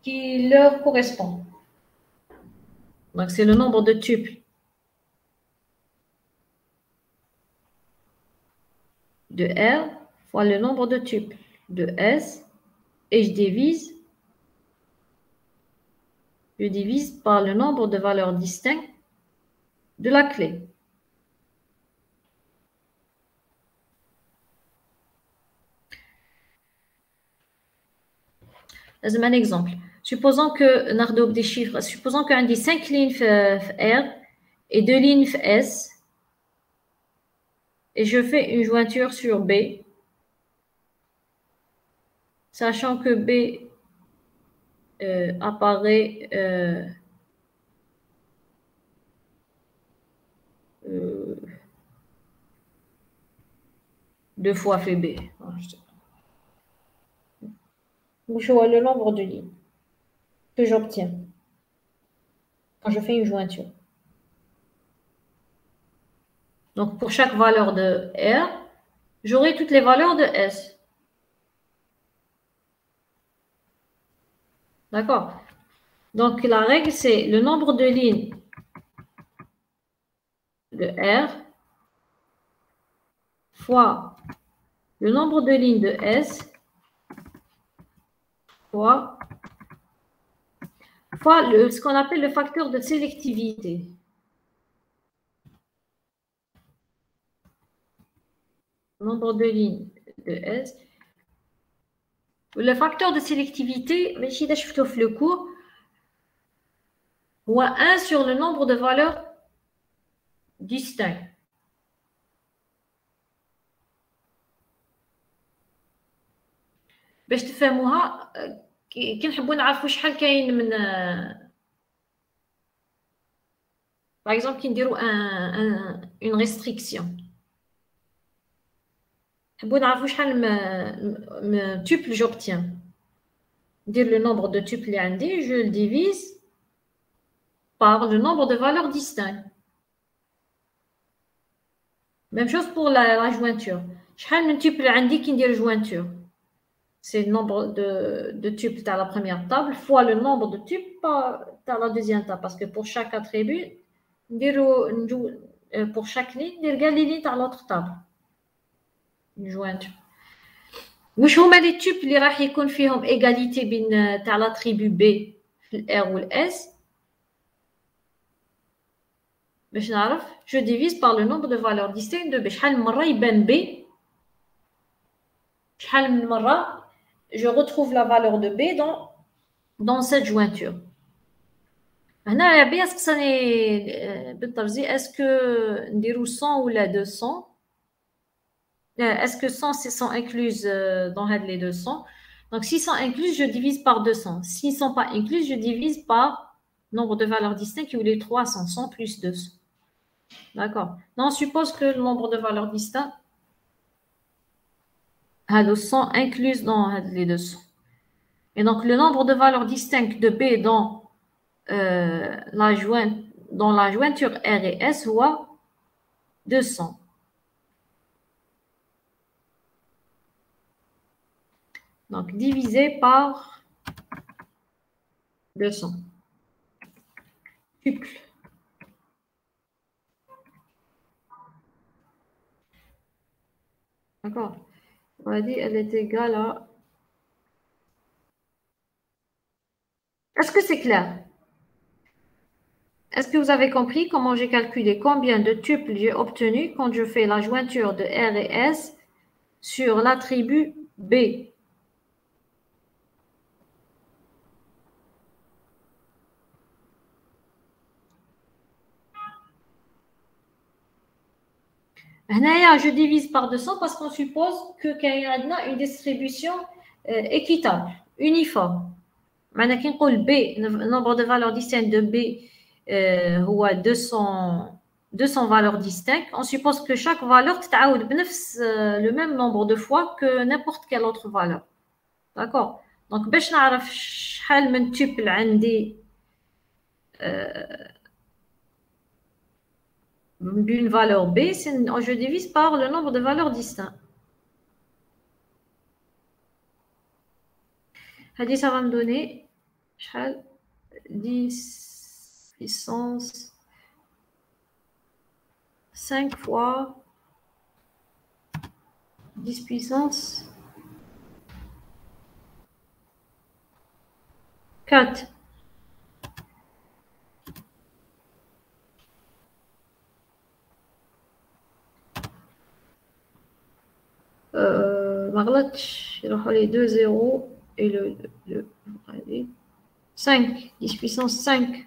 qui leur correspondent. Donc, c'est le nombre de tubes de R fois le nombre de tubes de S et je divise par le nombre de valeurs distinctes de la clé. C'est un exemple. Supposons que Nardo des chiffres, supposons qu'on dit 5 lignes R et 2 lignes S et je fais une jointure sur B, sachant que B apparaît deux fois fait B. Je vois le nombre de lignes que j'obtiens quand je fais une jointure. Donc, pour chaque valeur de R, j'aurai toutes les valeurs de S. D'accord? Donc, la règle, c'est le nombre de lignes de R fois le nombre de lignes de S fois ce qu'on appelle le facteur de sélectivité. Nombre de lignes de S. Le facteur de sélectivité, mais si je fais le cours, ou 1 sur le nombre de valeurs distinctes. باش تفهموها كي نحبوا نعرفوا شحال كاين من par exemple كي نديروا une restriction نحبوا نعرفوا شحال tuple j'obtiens ندير le nombre de tuples اللي عندي je le divise par le nombre de valeurs distinctes. Même chose pour la jointure. شحال من tuple عندي كي ندير jointure. C'est le nombre de tuples dans la première table fois le nombre de tuples dans la deuxième table. Parce que pour chaque attribut, pour chaque ligne, on regarde les lignes dans l'autre table. Une jointure. واش هما les tuples اللي راح يكون فيهم égalité بين تاع l'attribut B في ال R ou le S. باش نعرف je divise par le nombre de valeurs distinctes de B. شحال من مرة يبان B شحال من مرة je retrouve la valeur de B dans cette jointure. هنا B اسقساني بالترزي est-ce que نديرو 100 ولا 200 est-ce que 100 c'est 100 incluses dans les 200 donc si 100 incluses je divise par 200 s'ils ne sont pas incluses je divise par nombre de valeurs distinctes qui ou les 300 100 plus 200 d'accord non on suppose que le nombre de valeurs distinctes هادو 100 incluses dans les 200 et donc le nombre de valeurs distinctes de B dans la jointure R et S ou 200. Donc, divisé par 200. Tuple. D'accord. On va dire elle est égale à... Est-ce que c'est clair? Est-ce que vous avez compris comment j'ai calculé combien de tuples j'ai obtenu quand je fais la jointure de R et S sur l'attribut B? Je divise par 200 parce qu'on suppose qu'il y a une distribution équitable, uniforme. معنى كي نقول B, le nombre de valeurs distinctes de B هو 200 valeurs distinctes, on suppose que chaque valeur تتعاود بنفس le même nombre de fois que n'importe quelle autre valeur. D'accord? Donc باش نعرف شحال من tuple عندي d'une valeur B, je divise par le nombre de valeurs distinctes. Ça va me donner 10 puissance 5 fois 10 puissance 4. ما غلطش يروحوا لي 2 0 et allez, 5 10 puissance 5.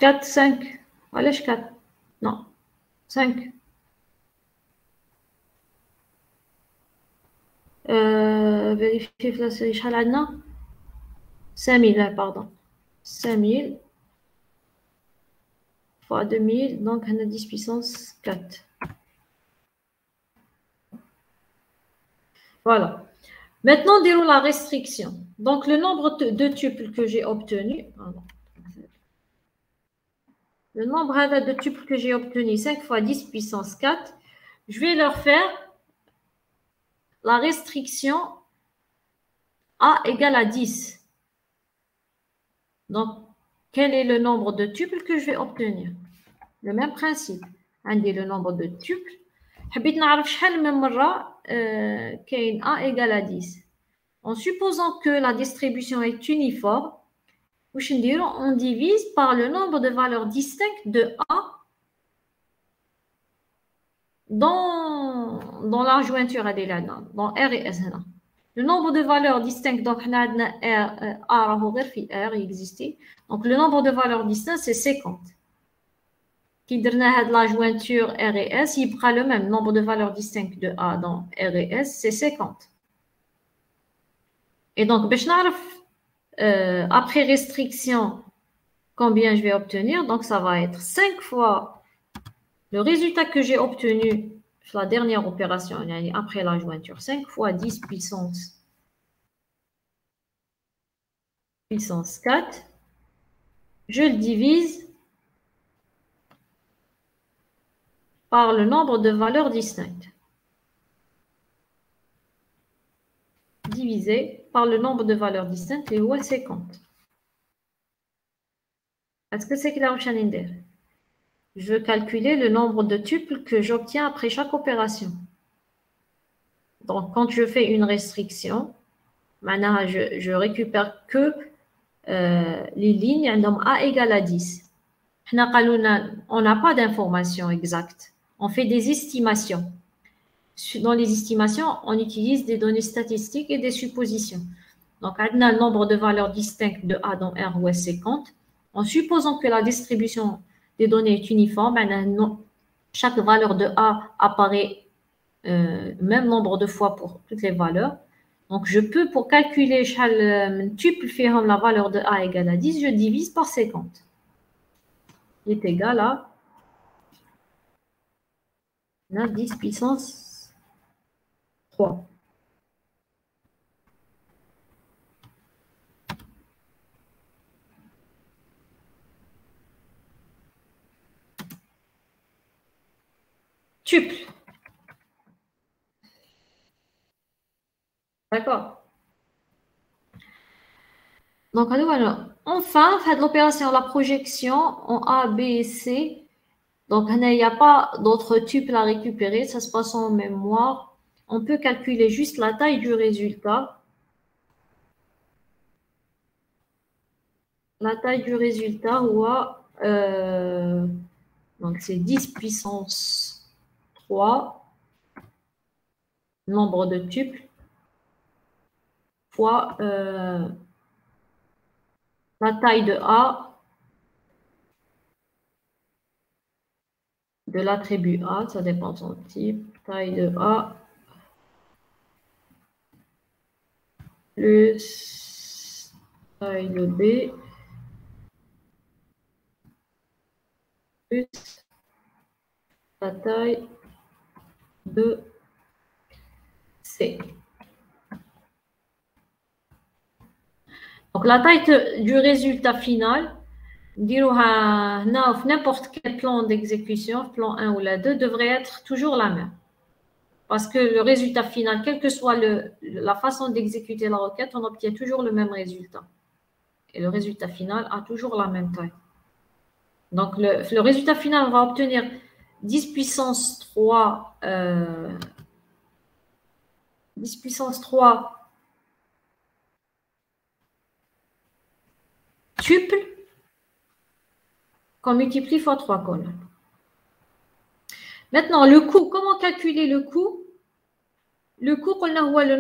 Quatre, 5. Allez, 4. Non. 5. Vérifier la série شحال عندنا 5000 pardon 5000 fois 2000 donc on a 10 puissance 4 Voilà. Maintenant, dirons la restriction. Donc, le nombre de tuples que j'ai obtenu, pardon. Le nombre de tuples que j'ai obtenu, 5 fois 10 puissance 4, je vais leur faire la restriction A égale à 10. Donc, quel est le nombre de tuples que je vais obtenir? Le même principe. عندي le nombre de tuples. حبيت نعرف شحال من مرة كاين A égale à 10. En supposant que la distribution est uniforme, on divise par le nombre de valeurs distinctes de A dans la jointure dans R et S. Le nombre de valeurs distinctes, donc on a R, A R, il existait. Donc le nombre de valeurs distinctes, c'est 50. Qui donne la jointure R et S, il prend le même nombre de valeurs distinctes de A dans R et S, c'est 50. Et donc, après restriction, combien je vais obtenir? Donc, ça va être 5 fois le résultat que j'ai obtenu la dernière opération, après la jointure. 5 fois 10 puissance 4. Je le divise par le nombre de valeurs distinctes. Divisé par le nombre de valeurs distinctes, et où est 50. Est-ce que c'est clair, Chaninder? Je veux calculer le nombre de tuples que j'obtiens après chaque opération. Donc, quand je fais une restriction, maintenant, je récupère que les lignes A égale à 10. On n'a pas d'informations exactes. On fait des estimations. Dans les estimations, on utilise des données statistiques et des suppositions. Donc, on a le nombre de valeurs distinctes de A dans R ou S 50. En supposant que la distribution des données est uniforme, chaque valeur de A apparaît même nombre de fois pour toutes les valeurs. Donc, je peux, pour calculer tuple faire la valeur de A égale à 10, je divise par 50. Il est égal à 10 puissance 3. Tuple. D'accord. Donc, enfin, faites l'opération, la projection en A, B et C. Donc, il n'y a pas d'autres tuples à récupérer, ça se passe en mémoire. On peut calculer juste la taille du résultat. La taille du résultat, donc c'est 10 puissance 3, nombre de tuples, fois la taille de A de l'attribut A, ça dépend de son type, taille de A, plus taille de B, plus la taille de C. Donc, la taille du résultat final, n'importe quel plan d'exécution, plan 1 ou la 2, devrait être toujours la même. Parce que le résultat final, quelle que soit la façon d'exécuter la requête, on obtient toujours le même résultat. Et le résultat final a toujours la même taille. Donc, le résultat final, on va obtenir 10 puissance 3, 10 puissance 3 tuple qu'on multiplie fois 3 colonnes. Maintenant, le coût, comment calculer le coût? Le coût, on a le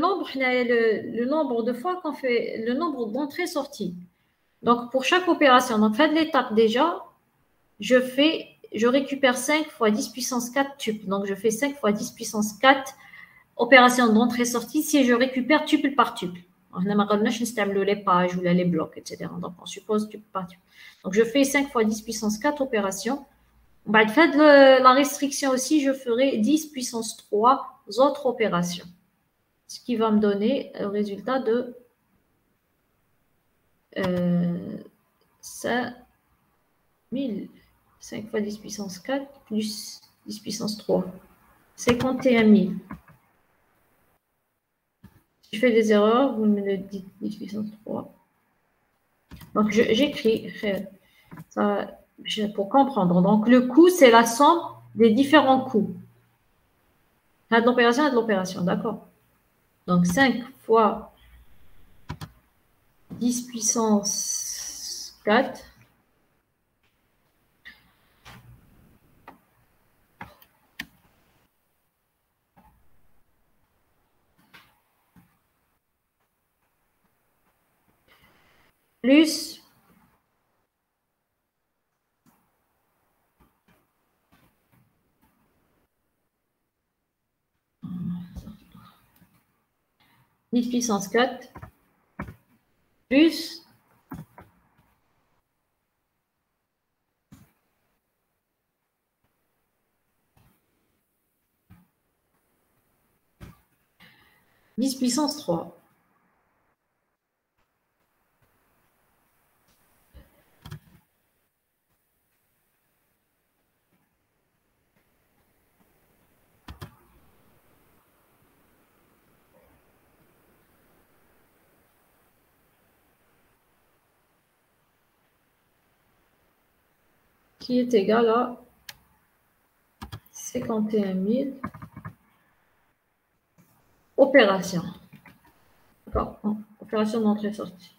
nombre de fois qu'on fait, le nombre d'entrées-sorties. Donc, pour chaque opération, donc faites l'étape déjà, je récupère 5 fois 10 puissance 4 tuple. Donc, je fais 5 fois 10 puissance 4 opérations d'entrée-sortie si je récupère tuple par tuple. On n'a pas les pages ou les blocs, etc. Donc, on suppose tuple par tuple. Donc, je fais 5 fois 10 puissance 4 opérations. Faites la restriction aussi, je ferai 10 puissance 3 autres opérations. ce qui va me donner le résultat de 5000. 5 fois 10 puissance 4 plus 10 puissance 3. 51 000. Si je fais des erreurs, vous me le dites, 10 puissance 3. Donc, j'écris ça pour comprendre. Donc, le coût, c'est la somme des différents coûts. Il y a de l'opération et de l'opération, d'accord. Donc, 5 fois 10 puissance 4 plus 10 puissance 4 plus 10 puissance 3. Qui est égal à 51 000 opération. D'accord. Opération d'entrée-sortie.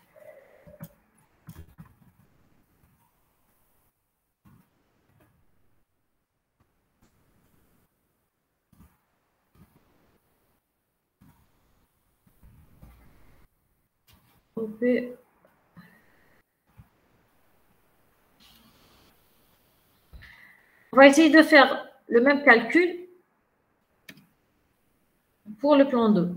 OP. On va essayer de faire le même calcul pour le plan 2.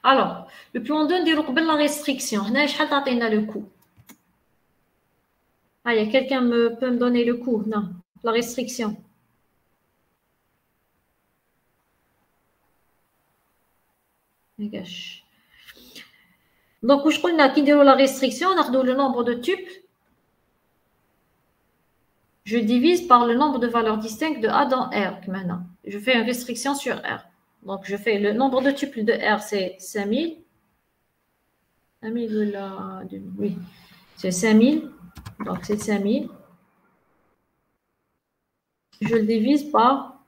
Alors, le plan 2, on dit la restriction. On a le coût. Ah, il y a quelqu'un peut me donner le coût. Non, la restriction. Donc, où je crois qu'il y a la restriction, on a le nombre de tuples. Je divise par le nombre de valeurs distinctes de A dans R. Maintenant, je fais une restriction sur R. Donc, je fais le nombre de tuples de R, c'est 5000. 5000, oui, c'est 5000. Donc, c'est 5000. Je le divise par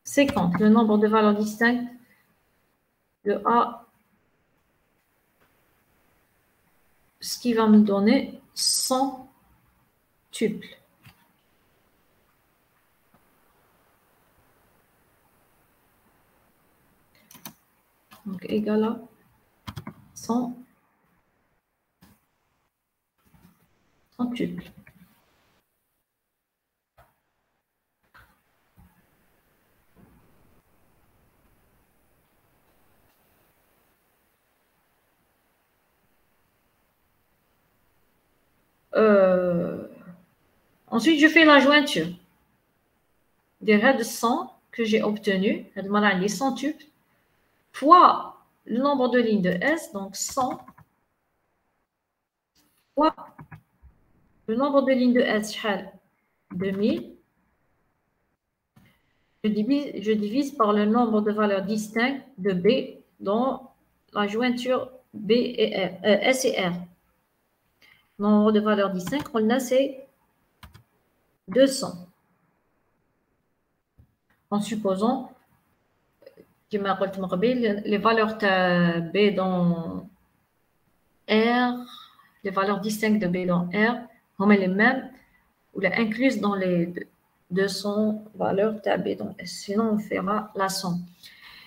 50, le nombre de valeurs distinctes de A, ce qui va me donner 100 tuples. Donc, égal à 100 tuples. Ensuite, je fais la jointure des raies de 100 que j'ai obtenu, les 100 tuples, fois le nombre de lignes de S, donc 100 fois le nombre de lignes de S, 2000. Je divise par le nombre de valeurs distinctes de B dans la jointure B et R, S et R. Le nombre de valeurs distinctes, on a, c'est 200. En supposant que les valeurs de B dans R, les valeurs distinctes de B dans R, on met les mêmes ou les incluses dans les 200 valeurs de B dans S. Sinon, on fera la somme.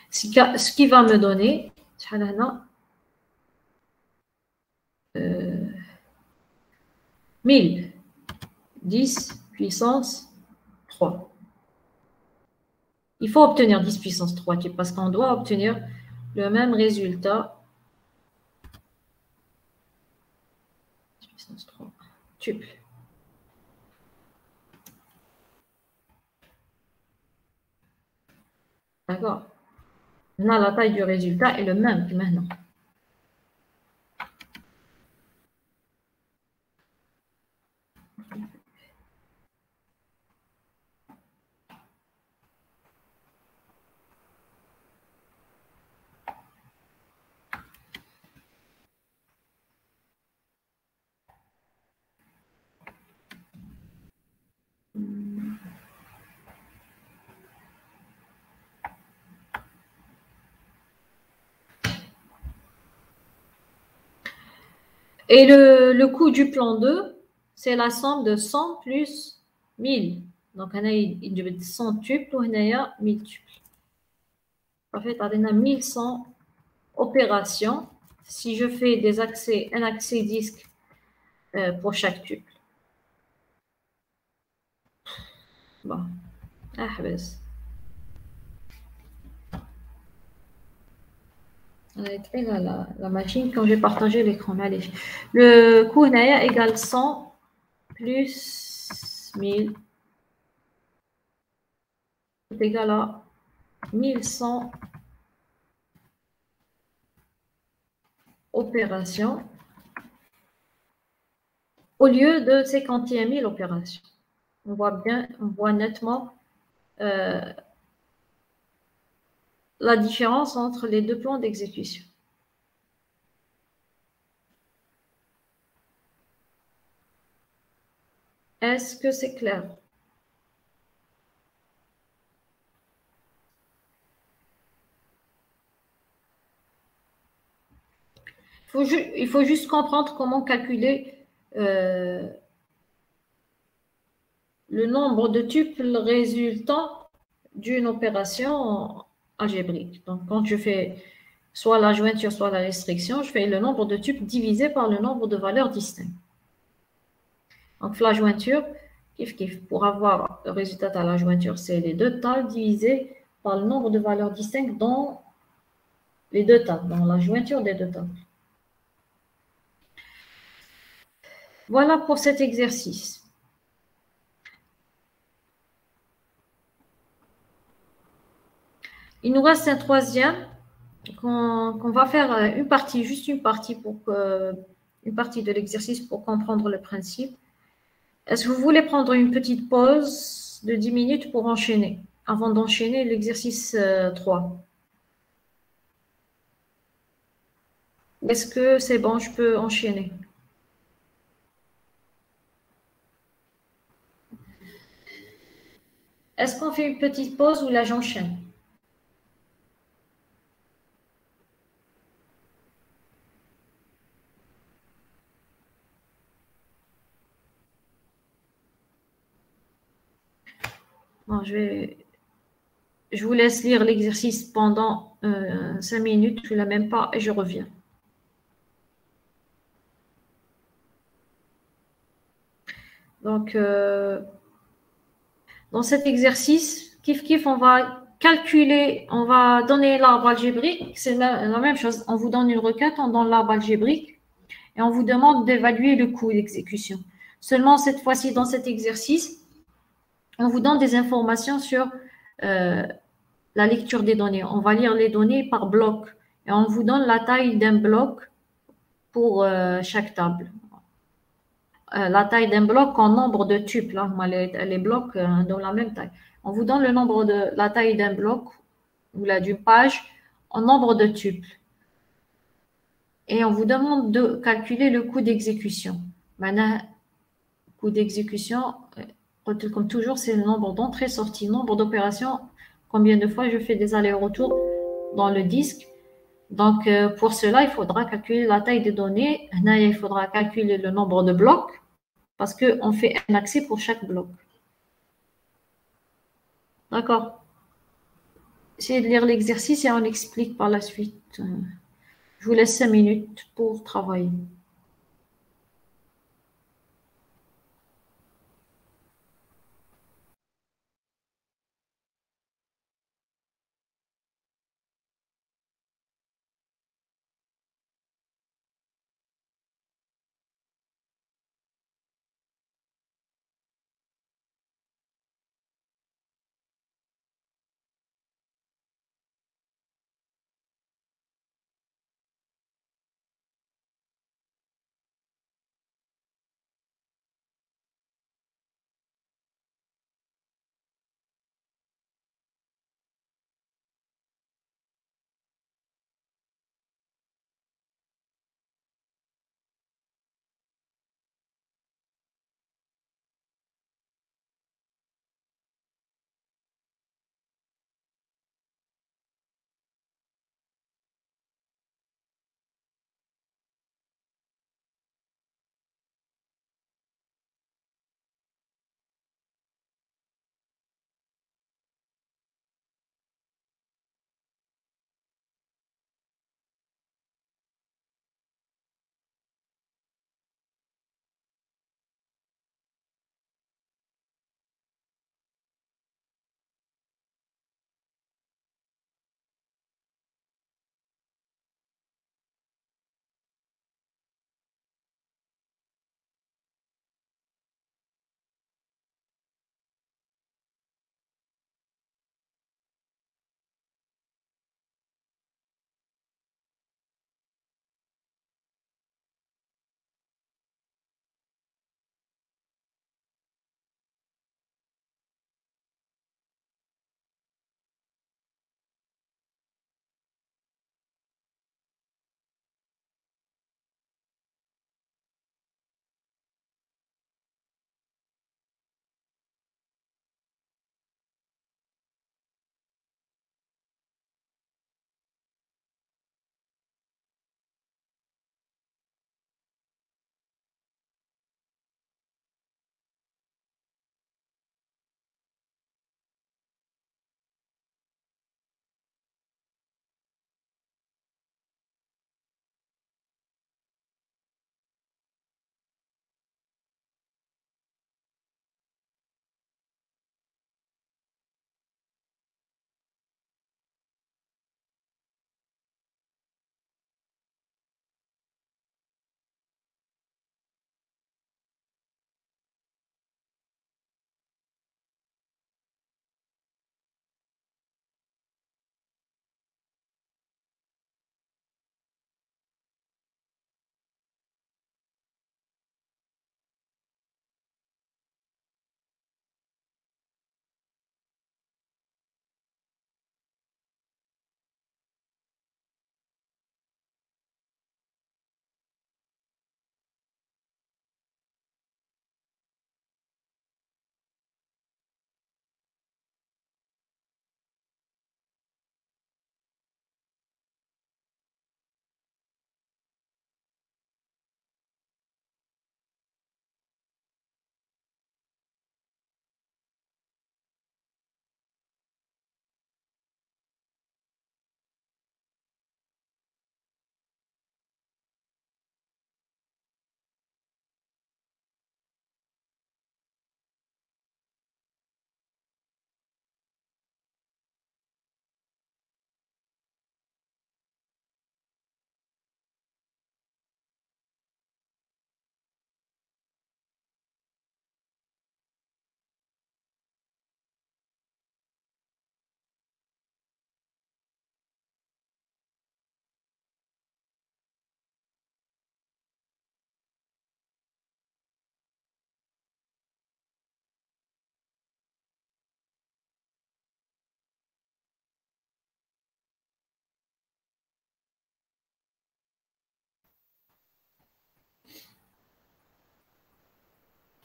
Ce qui va me donner, 1000, 10 puissance 3. Il faut obtenir 10 puissance 3 parce qu'on doit obtenir le même résultat. 10 puissance 3 tuple. D'accord. Là, la taille du résultat est le même que maintenant. Et le coût du plan 2, c'est la somme de 100 plus 1000. Donc, on a 100 tuples ou on a 1000 tuples. En fait, on a 1100 opérations si je fais un accès disque pour chaque tuple. Bon, la machine quand j'ai partagé l'écran. Le coût égale 100 plus 1000 est égal à 1100 opérations au lieu de 51 000 opérations. On voit nettement la différence entre les deux plans d'exécution. Est-ce que c'est clair? Il faut juste comprendre comment calculer le nombre de tuples résultant d'une opération algébrique. Donc, quand je fais soit la jointure, soit la restriction, je fais le nombre de tuples divisé par le nombre de valeurs distinctes. Donc, la jointure, pour avoir le résultat à la jointure, c'est les deux tables divisées par le nombre de valeurs distinctes dans les deux tables, dans la jointure des deux tables. Voilà pour cet exercice. Il nous reste un troisième qu'on va faire une partie, juste une partie une partie de l'exercice pour comprendre le principe. Est-ce que vous voulez prendre une petite pause de 10 minutes pour enchaîner, avant d'enchaîner l'exercice 3? Est-ce que c'est bon, je peux enchaîner? Est-ce qu'on fait une petite pause ou là j'enchaîne? Bon, je vous laisse lire l'exercice pendant 5 minutes, je ne la même pas et je reviens. Donc, dans cet exercice, on va calculer, on va donner l'arbre algébrique, c'est la même chose. On vous donne une requête, on donne l'arbre algébrique et on vous demande d'évaluer le coût d'exécution. Seulement, cette fois-ci, dans cet exercice, on vous donne des informations sur la lecture des données. On va lire les données par bloc et on vous donne la taille d'un bloc pour chaque table. La taille d'un bloc en nombre de tuples. Là, les blocs dans la même taille. On vous donne la taille d'un bloc ou d'une page en nombre de tuples. Et on vous demande de calculer le coût d'exécution. Maintenant, coût d'exécution, comme toujours, c'est le nombre d'entrées-sorties, nombre d'opérations, combien de fois je fais des allers-retours dans le disque. Donc, pour cela, il faudra calculer la taille des données. Là, il faudra calculer le nombre de blocs parce qu'on fait un accès pour chaque bloc. D'accord. Essayez de lire l'exercice et on explique par la suite. Je vous laisse 5 minutes pour travailler.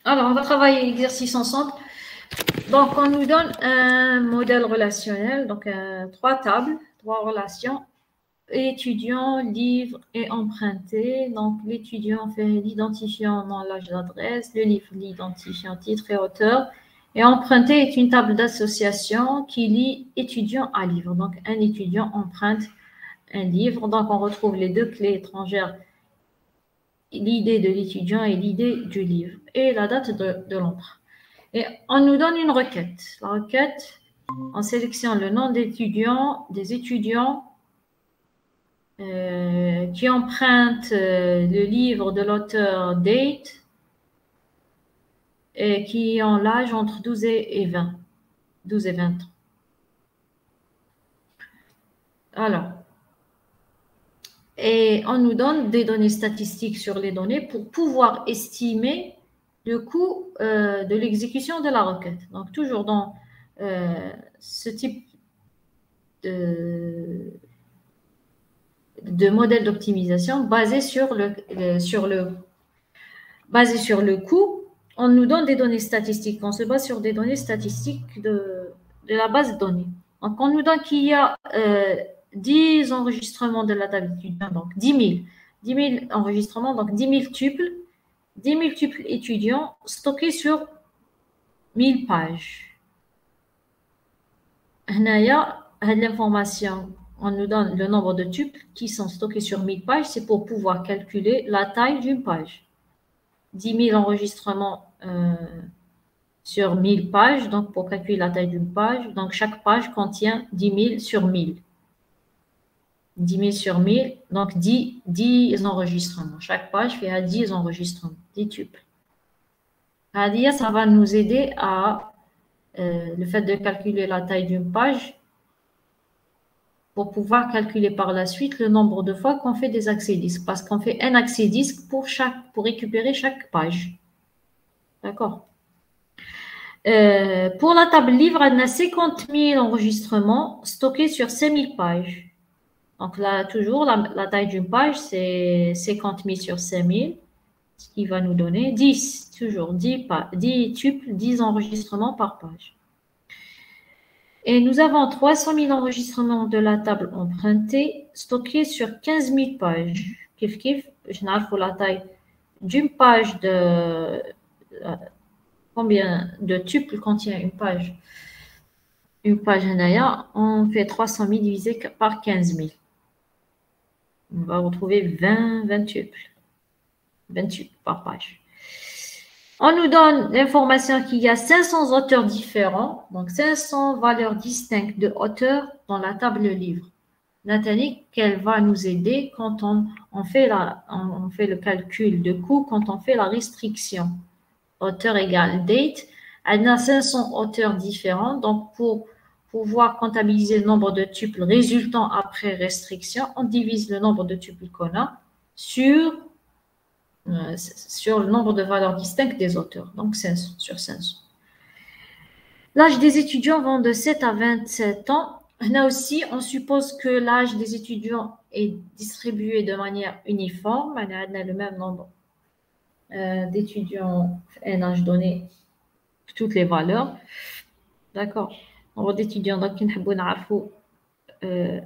Alors, on va travailler l'exercice ensemble. Donc, on nous donne un modèle relationnel, donc 3 tables, 3 relations. Étudiant, livre et emprunté. Donc, l'étudiant fait l'identifiant nom, l'âge, l'adresse. Le livre, l'identifiant titre et auteur. Et emprunté est une table d'association qui lie étudiant à livre. Donc, un étudiant emprunte un livre. Donc, on retrouve les 2 clés étrangères, l'idée de l'étudiant et l'idée du livre, et la date de l'emprunt. Et on nous donne une requête. La requête, on sélectionne le nom d'étudiants, des étudiants qui empruntent le livre de l'auteur Date et qui ont l'âge entre 12 et 20. 12 et 20 ans. Alors, et on nous donne des données statistiques sur les données pour pouvoir estimer le coût de l'exécution de la requête. Donc, toujours dans ce type de modèle d'optimisation basé sur le coût, on nous donne des données statistiques. On se base sur des données statistiques de la base de données. Donc, on nous donne qu'il y a 10 enregistrements de la table étudiant, donc 10 000 enregistrements, donc 10 000 tuples, 10 000 tuples étudiants stockés sur 1000 pages. L'information, on nous donne le nombre de tuples qui sont stockés sur 1000 pages, c'est pour pouvoir calculer la taille d'une page. 10 000 enregistrements sur 1000 pages, donc pour calculer la taille d'une page, donc chaque page contient 10 000 sur 1000. 10 000 sur 1000, donc 10 enregistrements. Chaque page fait à 10 enregistrements, 10 tuples. Ça va nous aider à le fait de calculer la taille d'une page pour pouvoir calculer par la suite le nombre de fois qu'on fait des accès disques, parce qu'on fait un accès disque pour récupérer chaque page. D'accord. Pour la table livre, elle a 50 000 enregistrements stockés sur 5 000 pages. Donc là, toujours, la taille d'une page, c'est 50 000 sur 5 000, ce qui va nous donner 10, toujours 10 tuples, 10 enregistrements par page. Et nous avons 300 000 enregistrements de la table empruntée stockés sur 15 000 pages. Kif, je n'ai pas la taille d'une page de... combien de tuples contient une page? Une page on fait 300 000 divisé par 15 000. On va retrouver 20 tuples. 20 tuples par page. On nous donne l'information qu'il y a 500 auteurs différents, donc 500 valeurs distinctes de auteurs dans la table livre. Nathalie, qu'elle va nous aider quand on fait le calcul de coût, quand on fait la restriction. Auteur égale date. Elle a 500 auteurs différents, donc pour pouvoir comptabiliser le nombre de tuples résultant après restriction, on divise le nombre de tuples qu'on a sur le nombre de valeurs distinctes des auteurs, donc 500 sur 500. L'âge des étudiants vont de 7 à 27 ans. Là aussi, on suppose que l'âge des étudiants est distribué de manière uniforme. On a le même nombre d'étudiants à un âge donné, toutes les valeurs. D'accord. Nombre d'étudiants, donc, le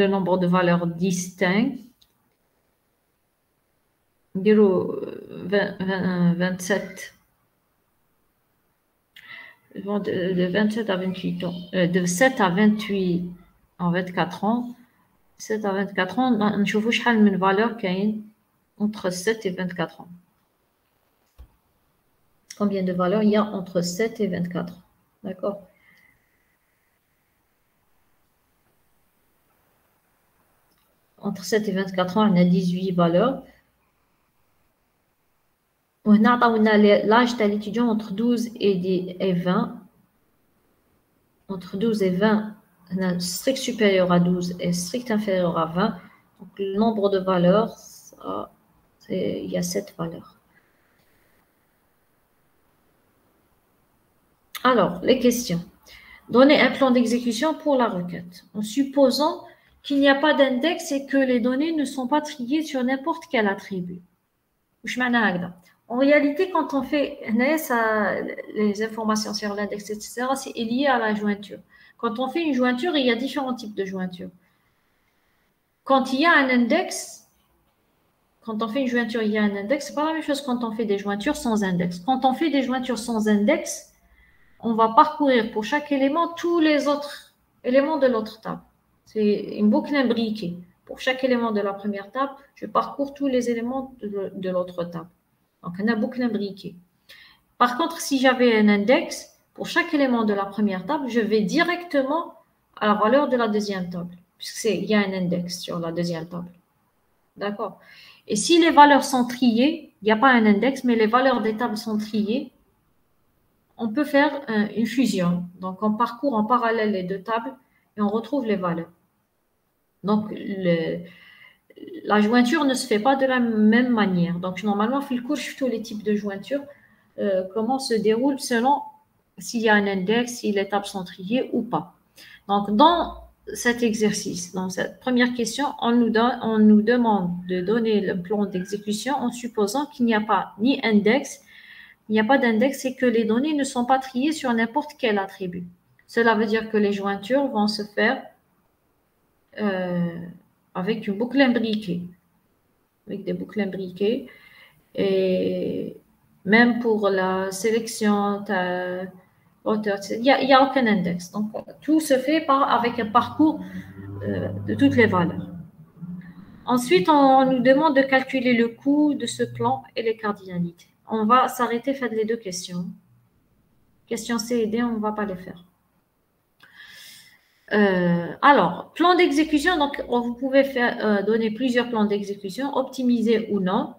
nombre de valeurs distinctes. 27. De 27 à 28 ans. De 7 à 28 en 24 ans. 7 à 24 ans, on trouve une valeur qui est entre 7 et 24 ans. Combien de valeurs il y a entre 7 et 24 ans? D'accord. Entre 7 et 24 ans, on a 18 valeurs. On a l'âge de l'étudiant entre 12 et 20. Entre 12 et 20, on a strict supérieur à 12 et strict inférieur à 20. Donc, le nombre de valeurs, il y a 7 valeurs. Alors, les questions. Donnez un plan d'exécution pour la requête. En supposant qu'il n'y a pas d'index et que les données ne sont pas triées sur n'importe quel attribut. En réalité, quand on fait ça, les informations sur l'index, etc., c'est lié à la jointure. Quand on fait une jointure, il y a différents types de jointures. Quand il y a un index, quand on fait une jointure, il y a un index, c'est pas la même chose quand on fait des jointures sans index. Quand on fait des jointures sans index, on va parcourir pour chaque élément tous les autres éléments de l'autre table. C'est une boucle imbriquée. Pour chaque élément de la première table, je parcours tous les éléments de l'autre table. Donc, on a boucle imbriquée. Par contre, si j'avais un index, pour chaque élément de la première table, je vais directement à la valeur de la deuxième table, puisqu'il y a un index sur la deuxième table. D'accord? Et si les valeurs sont triées, il n'y a pas un index, mais les valeurs des tables sont triées, on peut faire une fusion. Donc, on parcourt en parallèle les deux tables et on retrouve les valeurs. Donc, la jointure ne se fait pas de la même manière. Donc, normalement, il cours tous les types de jointures, comment se déroulent selon s'il y a un index, si les tables sont triées ou pas. Donc, dans cet exercice, dans cette première question, on nous demande de donner le plan d'exécution en supposant qu'il n'y a pas ni index, il n'y a pas d'index et que les données ne sont pas triées sur n'importe quel attribut. Cela veut dire que les jointures vont se faire avec une boucle imbriquée, avec des boucles imbriquées. Et même pour la sélection, il n'y a aucun index. Donc, tout se fait avec un parcours de toutes les valeurs. Ensuite, on nous demande de calculer le coût de ce plan et les cardinalités. On va s'arrêter, faire les deux questions. Questions C et D, on ne va pas les faire. Alors, plan d'exécution, donc vous pouvez donner plusieurs plans d'exécution, optimiser ou non.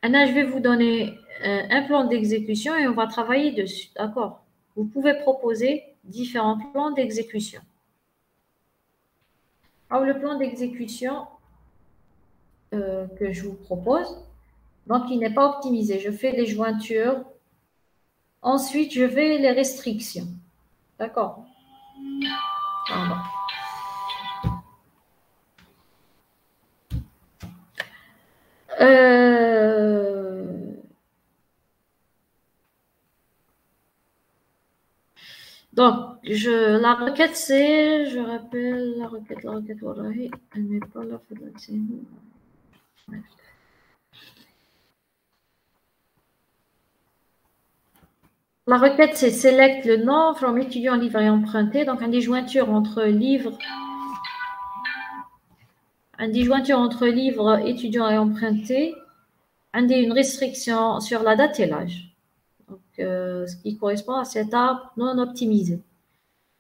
Là, je vais vous donner un plan d'exécution et on va travailler dessus, d'accord? Vous pouvez proposer différents plans d'exécution. Alors, le plan d'exécution que je vous propose, donc il n'est pas optimisé. Je fais les jointures. Ensuite, je fais les restrictions. D'accord? Pardon. Donc, la requête, c'est, je rappelle, la requête, wallahi, elle n'est pas là, la requête, c'est select le nom from étudiant, livre et emprunté. Donc, un disjointure entre livre, étudiant et emprunté. Une restriction sur la date et l'âge. Donc, ce qui correspond à cet arbre non optimisé.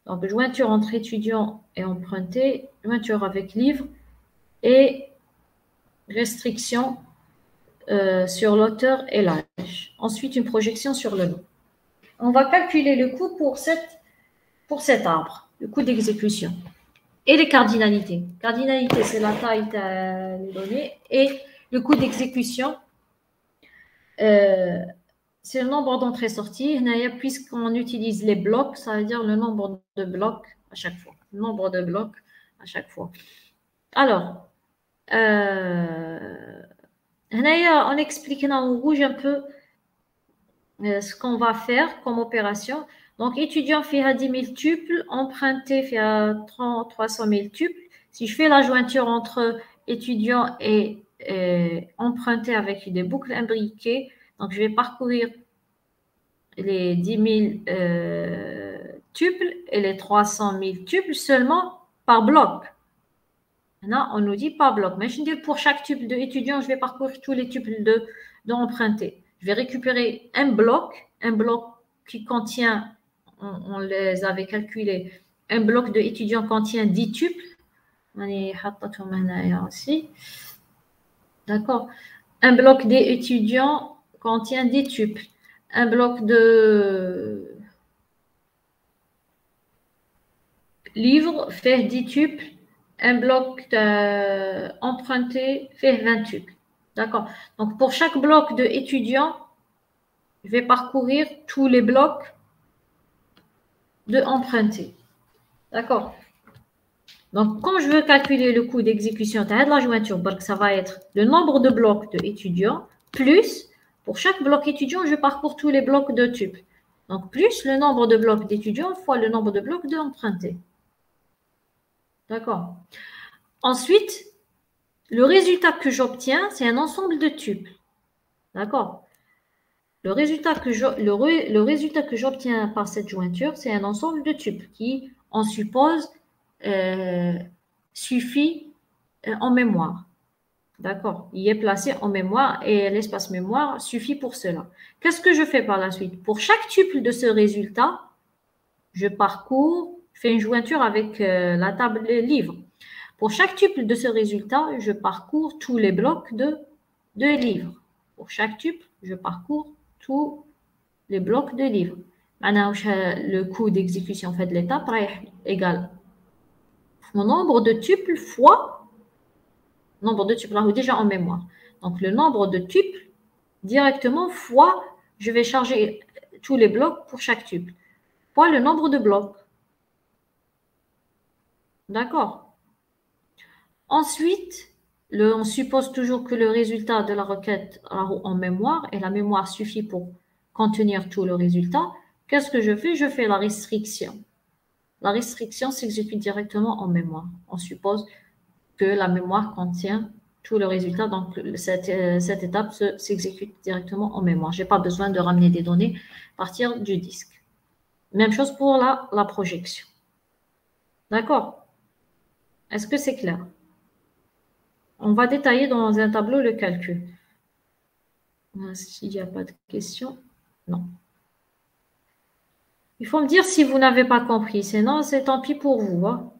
Donc, jointure entre étudiant et emprunté, jointure avec livre et restriction sur l'auteur et l'âge. Ensuite, une projection sur le nom. On va calculer le coût pour cet arbre, le coût d'exécution. Et les cardinalités. Cardinalité, c'est la taille des données. Et le coût d'exécution, c'est le nombre d'entrées-sorties. Puisqu'on utilise les blocs, ça veut dire le nombre de blocs à chaque fois. Le nombre de blocs à chaque fois. Alors, on explique en rouge un peu ce qu'on va faire comme opération. Donc, étudiant fait à 10 000 tuples, emprunté fait à 300 000 tuples. Si je fais la jointure entre étudiant et emprunté avec des boucles imbriquées, donc je vais parcourir les 10 000 tuples et les 300 000 tuples seulement par bloc. Maintenant, on nous dit par bloc. Mais je dis pour chaque tuple d'étudiant, je vais parcourir tous les tuples d'emprunté. Je vais récupérer un bloc qui contient, on les avait calculés, un bloc d'étudiants contient 10 tuples. D'accord. Un bloc d'étudiants contient 10 tuples. Un bloc de livres fait 10 tuples. Un bloc emprunté fait 20 tuples. D'accord. Donc, pour chaque bloc d'étudiants, je vais parcourir tous les blocs de emprunté. D'accord. Donc, quand je veux calculer le coût d'exécution de la jointure, ça va être le nombre de blocs d'étudiants plus Pour chaque bloc étudiant, je parcours tous les blocs de tube. Donc, plus le nombre de blocs d'étudiants fois le nombre de blocs d'empruntés. D'accord. Ensuite, le résultat que j'obtiens, c'est un ensemble de tubes. D'accord. Le résultat que j'obtiens par cette jointure, c'est un ensemble de tubes qui, on suppose, suffit en mémoire. D'accord. Il est placé en mémoire et l'espace mémoire suffit pour cela. Qu'est-ce que je fais par la suite? Pour chaque tuple de ce résultat, je fais une jointure avec la table livre. Pour chaque tuple de ce résultat, je parcours tous les blocs de livres. Pour chaque tuple, je parcours tous les blocs de livres. Maintenant, le coût d'exécution fait de l'étape égal mon nombre de tuples fois nombre de tuples là déjà en mémoire. Donc le nombre de tuples directement fois je vais charger tous les blocs pour chaque tuple fois le nombre de blocs. D'accord. Ensuite, on suppose toujours que le résultat de la requête en mémoire et la mémoire suffit pour contenir tout le résultat. Qu'est-ce que je fais? Je fais la restriction. La restriction s'exécute directement en mémoire. On suppose que la mémoire contient tout le résultat, donc cette étape s'exécute directement en mémoire. Je n'ai pas besoin de ramener des données à partir du disque. Même chose pour la projection. D'accord? Est-ce que c'est clair? On va détailler dans un tableau le calcul. S'il n'y a pas de questions, non. Il faut me dire si vous n'avez pas compris, sinon c'est tant pis pour vous. Hein.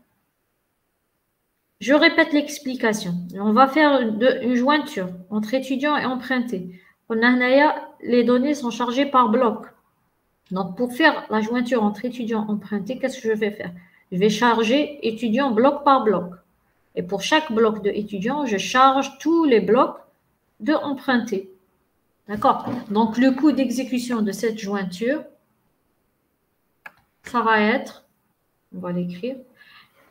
Je répète l'explication. On va faire une jointure entre étudiants et empruntés. Les données sont chargées par bloc. Donc, pour faire la jointure entre étudiants et empruntés, qu'est-ce que je vais faire? Je vais charger étudiants bloc par bloc. Et pour chaque bloc de étudiants, je charge tous les blocs de empruntés. D'accord? Donc, le coût d'exécution de cette jointure, ça va être, on va l'écrire,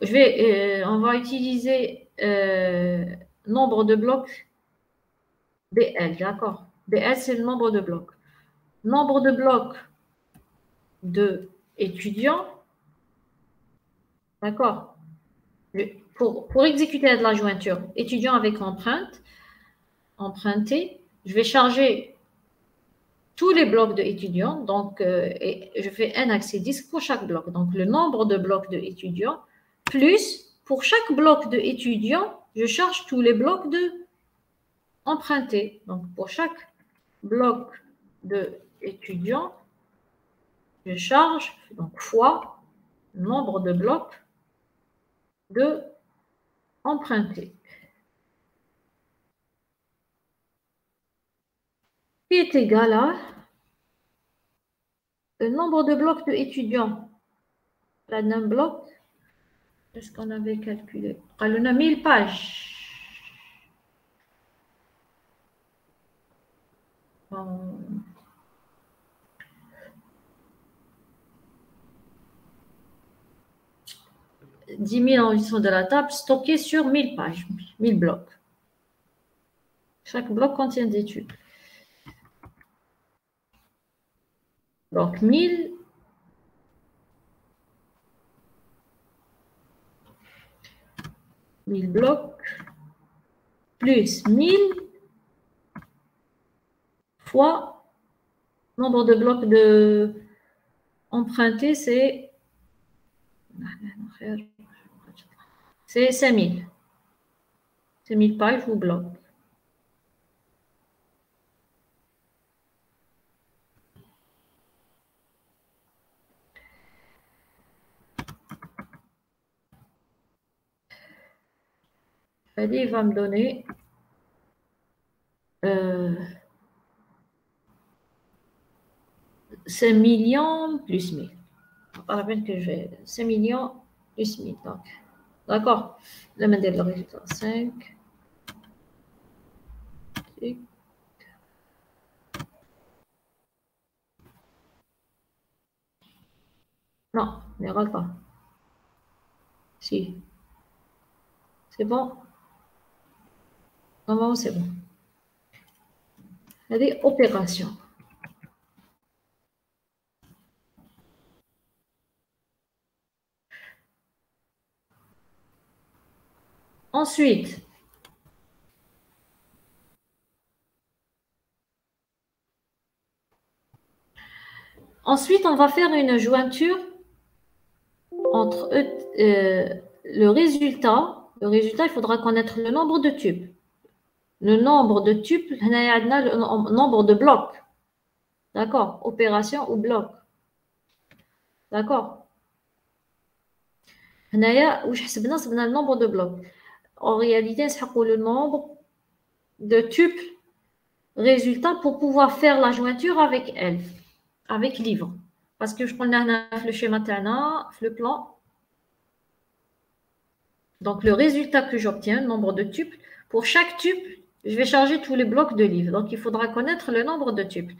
on va utiliser nombre de blocs BL, d'accord? BL, c'est le nombre de blocs. Nombre de blocs de étudiants, d'accord? Pour exécuter de la jointure, étudiant avec emprunté, je vais charger tous les blocs de étudiants, donc et je fais un accès disque pour chaque bloc. Donc, le nombre de blocs de étudiants, plus pour chaque bloc de étudiants, je charge tous les blocs de empruntés. Donc, pour chaque bloc de étudiants, je charge donc fois le nombre de blocs de empruntés. Qui est égal à le nombre de blocs de étudiants. La d'un bloc, est-ce qu'on avait calculé? On a 1000 pages. Bon. 10 000 enregistrements de la table stockés sur 1000 pages, 1000 blocs. Chaque bloc contient des tubes. Donc 1000 blocs plus 1000 fois nombre de blocs empruntés, c'est 5000. C'est 1000 pages ou blocs. Il va me donner 5 millions plus 1000. Pas la peine que je vais. 5 millions plus 1000. Donc, d'accord. Là, maintenant, le résultat 5. Non, ne râle pas. Si. C'est bon. Normalement, c'est bon. هذه opération. Ensuite, on va faire une jointure entre le résultat. Le résultat, il faudra connaître le nombre de tubes. Le nombre de tubes, le nombre de blocs. D'accord? Opération ou bloc. D'accord? Le nombre de blocs. En réalité, c'est le nombre de tubes résultat pour pouvoir faire la jointure avec elle, avec livre. Parce que je prends le schéma, le plan. Donc, le résultat que j'obtiens, le nombre de tubes, pour chaque tube, je vais charger tous les blocs de livre. Donc, il faudra connaître le nombre de tubes.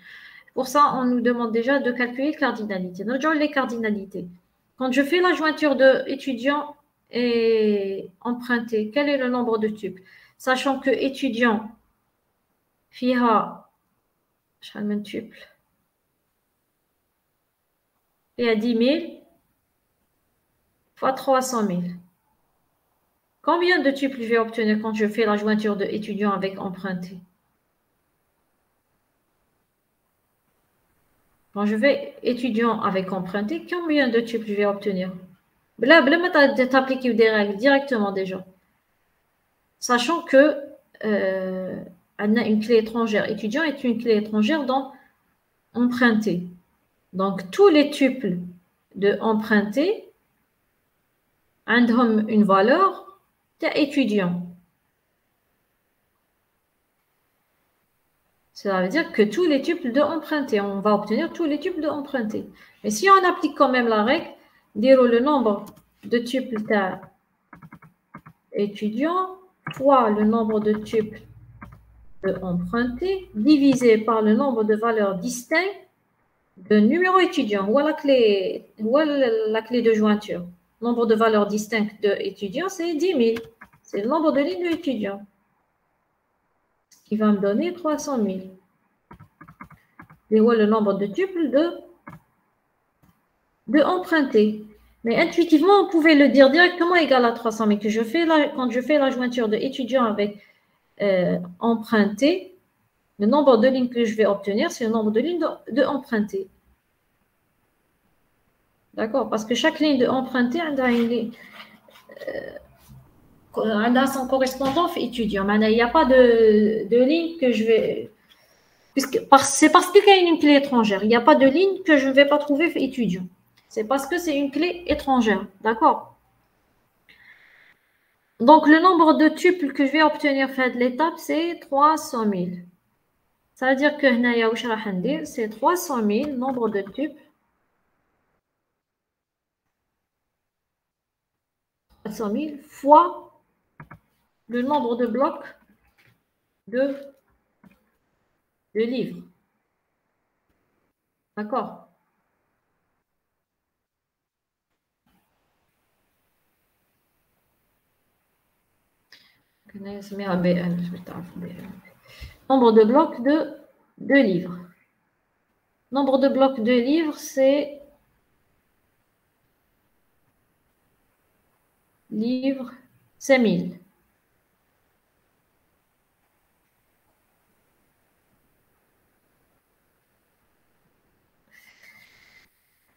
Pour ça, on nous demande déjà de calculer les cardinalités. Nous avons les cardinalités. Quand je fais la jointure de étudiant et emprunté, quel est le nombre de tubes? Sachant que étudiant, FIHA, شحال tubes? Il y a 10 000 fois 300 000. Combien de tubes je vais obtenir quand je fais la jointure de étudiant avec emprunté? Quand je vais étudiant avec emprunté, combien de tubes je vais obtenir? Là, tu appliquer des règles directement déjà. Sachant que une clé étrangère étudiant est une clé étrangère dans emprunté. Donc, tous les tuples de emprunté ont une valeur d'étudiant. Cela veut dire que tous les tuples de emprunté, on va obtenir tous les tuples de emprunté. Mais si on applique quand même la règle, dire le nombre de tuples étudiant fois le nombre de tuples de emprunté divisé par le nombre de valeurs distinctes de numéro étudiant. Ou la clé de jointure. Nombre de valeurs distinctes de étudiants, c'est 10 000. C'est le nombre de lignes d'étudiants. Ce qui va me donner 300 000. Et voilà le nombre de tuples de emprunté. Mais intuitivement, on pouvait le dire directement égal à 300 000. Que quand je fais la jointure de étudiant avec emprunté, le nombre de lignes que je vais obtenir, c'est le nombre de lignes de emprunté. D'accord? Parce que chaque ligne de emprunté a son correspondant étudiant. Maintenant, il n'y a pas de ligne que je vais... C'est parce qu'il y a une clé étrangère. Il n'y a pas de ligne que je ne vais pas trouver étudiant. C'est parce que c'est une clé étrangère. D'accord? Donc, le nombre de tuples que je vais obtenir fait de l'étape, c'est 300 000. Ça veut dire que c'est 300 000, nombre de tuples. 300 000 fois le nombre de blocs de livres. D'accord? Nombre de blocs de livres. Nombre de blocs de livres, c'est livres, 5000.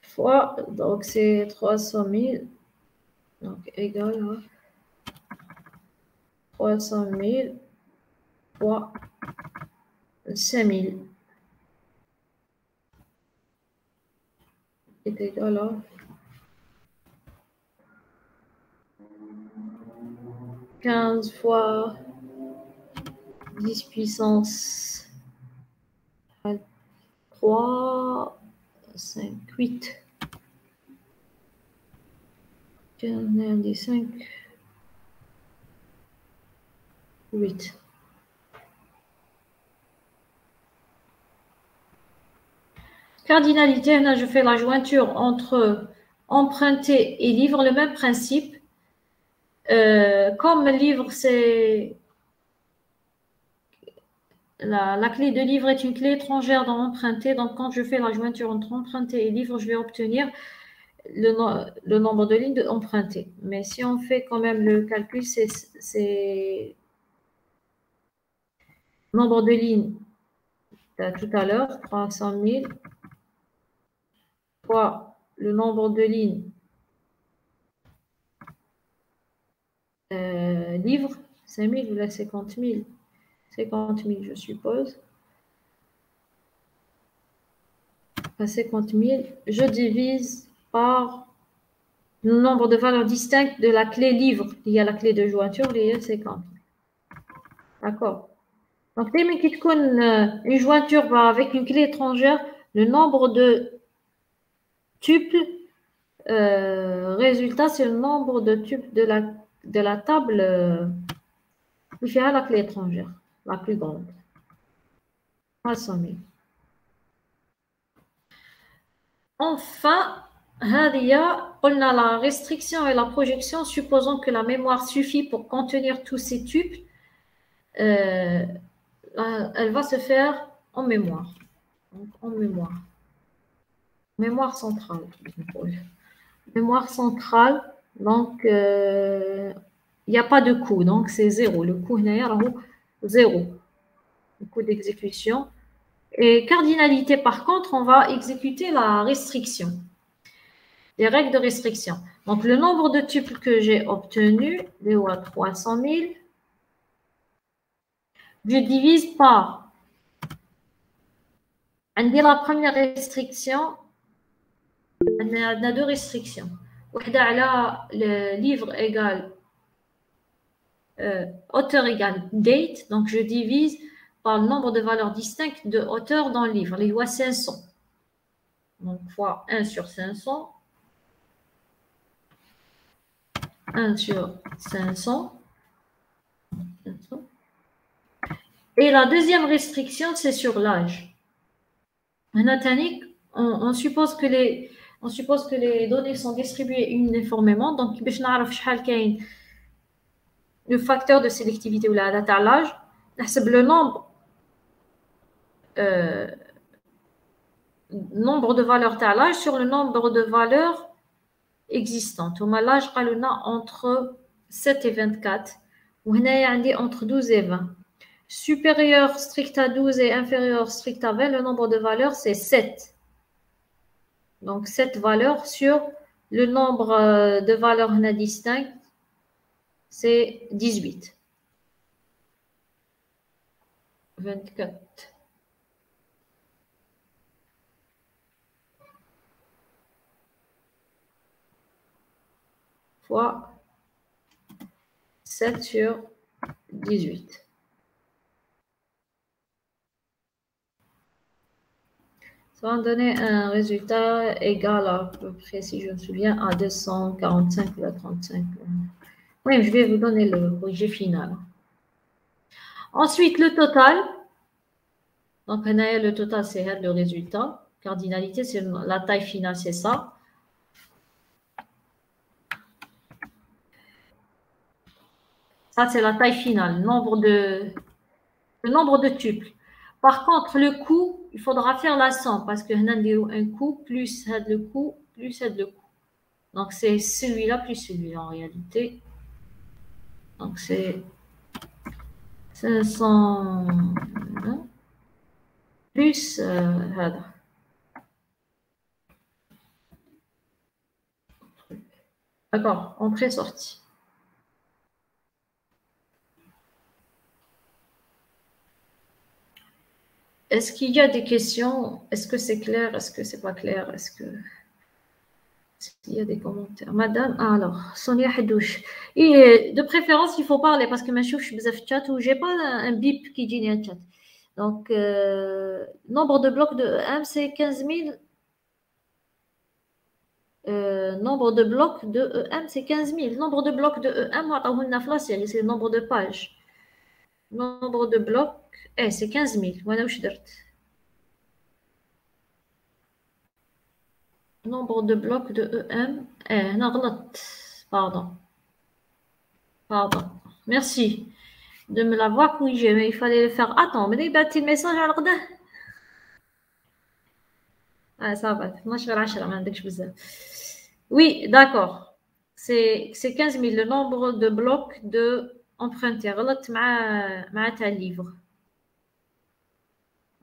Fois, donc c'est 300 000, donc égal à 300 000 fois 5000 est égal à 15 fois 10 puissance 3, 5, 8. 15, 5, 8. Cardinalité, là, je fais la jointure entre emprunté et livre, le même principe. Comme livre, c'est la clé de livre est une clé étrangère dans emprunté. Donc, quand je fais la jointure entre emprunté et livre, je vais obtenir le nombre de lignes de emprunté. Mais si on fait quand même le calcul, c'est nombre de lignes tout à l'heure, 300 000 fois le nombre de lignes livres, 5 000 ou là 50 000, 50 000 je suppose. À 50 000, je divise par le nombre de valeurs distinctes de la clé livre. Il y a la clé de jointure, il y a 50. D'accord. Donc, dès une jointure va avec une clé étrangère, le nombre de tuples résultat, c'est le nombre de tuples de la table qui fait la clé étrangère, la plus grande. 300 000. Enfin, on a la restriction et la projection. Supposons que la mémoire suffit pour contenir tous ces tuples. Elle va se faire en mémoire. Donc, en mémoire. Mémoire centrale. Mémoire centrale. Donc, il n'y a pas de coût. Donc, c'est zéro. Le coût, zéro. Le coût d'exécution. Et cardinalité, par contre, on va exécuter la restriction. Les règles de restriction. Donc, le nombre de tuples que j'ai obtenu, de 300 000, je divise par, on dit la première restriction, on a deux restrictions. Le livre égale, auteur égale date, donc je divise par le nombre de valeurs distinctes de auteur dans le livre, les lois 500. Donc, fois 1 sur 500. 1 sur 500. Et la deuxième restriction, c'est sur l'âge. On suppose que les données sont distribuées uniformément. Donc, le facteur de sélectivité ou la data à l'âge, le nombre de valeurs à l'âge sur le nombre de valeurs existantes. L'âge entre 7 et 24. Ou entre 12 et 20. Supérieur strict à 12 et inférieur strict à 20, le nombre de valeurs, c'est 7. Donc, 7 valeurs sur le nombre de valeurs distinctes, c'est 18. 24. Fois 7 sur 18. Ça va donner un résultat égal à peu près, si je me souviens, à 245 ou à 35. Oui, je vais vous donner le rejet final. Ensuite, le total. Donc, le total, c'est le résultat. Cardinalité, c'est la taille finale, c'est ça. Ça, c'est la taille finale, le nombre de tuples. Par contre, le coût, il faudra faire la somme parce que un coût plus le coût plus le coût. Donc, c'est celui-là plus celui-là en réalité. Donc, c'est 500 plus D'accord, entrée-sortie. Est-ce qu'il y a des questions? Est-ce que c'est clair? Est-ce que c'est pas clair? Est-ce qu'il y a des commentaires? Madame, alors, Sonia Hadouche. Et de préférence, il faut parler parce que je suis dans le chat ou j'ai pas un bip qui dit un chat. Donc, nombre de blocs de EM, c'est 15 000. Nombre de blocs de EM, c'est 15 000. Nombre de blocs de EM, c'est le nombre de pages. Nombre de blocs, c'est 15 000. Nombre de blocs de EM. Pardon. Merci. de me l'avoir corrigé, mais il fallait le faire. Attends, mais il le message à l'ordre. Ah, ça va. Moi, je vais lâcher la main dès que je vous ai. Oui, d'accord. C'est 15 000, le nombre de blocs de empruntés. غلطت مع ta livre.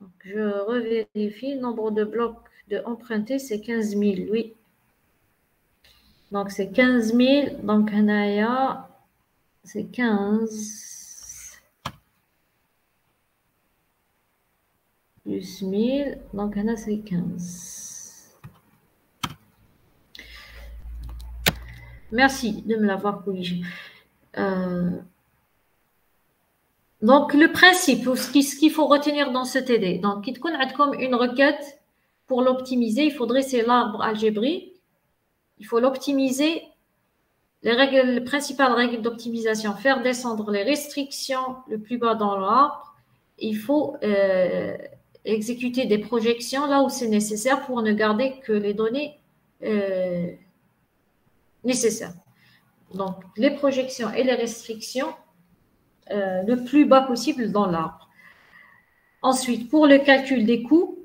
Donc, je revérifie. Le nombre de blocs de empruntés, c'est 15 000. Oui. Donc, c'est 15 000. Donc, Hanaya, c'est 15 plus 1000. Donc, Hanaya, c'est 15. Merci de me l'avoir corrigé. Donc, le principe, ce qu'il faut retenir dans ce TD, donc, il y a comme une requête pour l'optimiser, il faudrait, c'est l'arbre algébrique, il faut l'optimiser, les principales règles d'optimisation, faire descendre les restrictions le plus bas dans l'arbre, il faut exécuter des projections là où c'est nécessaire pour ne garder que les données nécessaires. Donc, les projections et les restrictions le plus bas possible dans l'arbre. Ensuite, pour le calcul des coûts,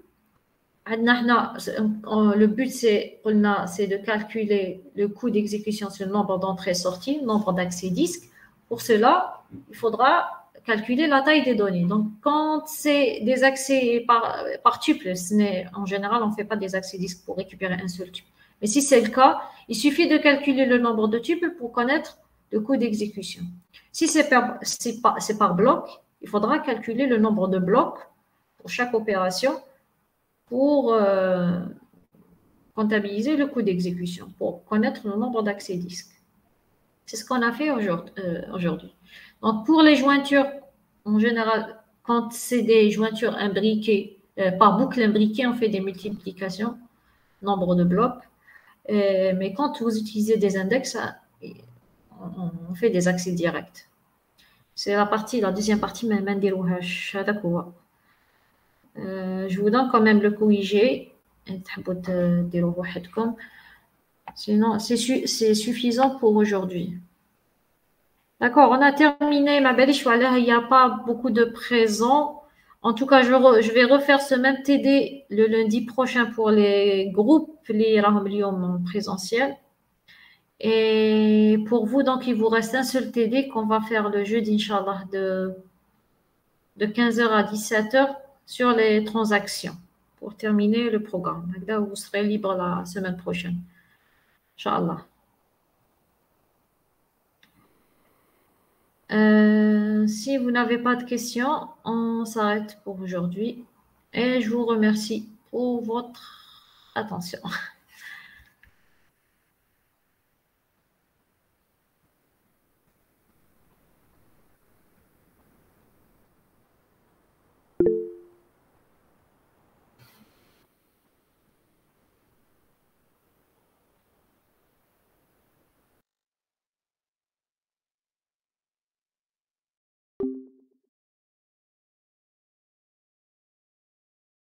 le but, c'est de calculer le coût d'exécution sur le nombre d'entrées et sorties, le nombre d'accès disques. Pour cela, il faudra calculer la taille des données. Donc, quand c'est des accès par tuple, en général, on ne fait pas des accès disques pour récupérer un seul tuple. Mais si c'est le cas, il suffit de calculer le nombre de tuples pour connaître le coût d'exécution. Si c'est par bloc, il faudra calculer le nombre de blocs pour chaque opération pour comptabiliser le coût d'exécution, pour connaître le nombre d'accès disques. C'est ce qu'on a fait aujourd'hui. Donc, pour les jointures, en général, quand c'est des jointures imbriquées, par boucle imbriquée, on fait des multiplications, nombre de blocs. Mais quand vous utilisez des index, on fait des accès directs. C'est la deuxième partie, mais je vous donne quand même le corrigé. Sinon, c'est suffisant pour aujourd'hui. D'accord, on a terminé. Ma belle, il n'y a pas beaucoup de présents. En tout cas, je vais refaire ce même TD le lundi prochain pour les groupes, les en présentiel. Et pour vous, donc, il vous reste un seul TD qu'on va faire le jeudi, Inch'Allah, de 15h à 17h sur les transactions pour terminer le programme. Là, vous serez libre la semaine prochaine. Inch'Allah. Si vous n'avez pas de questions, on s'arrête pour aujourd'hui. Et je vous remercie pour votre attention.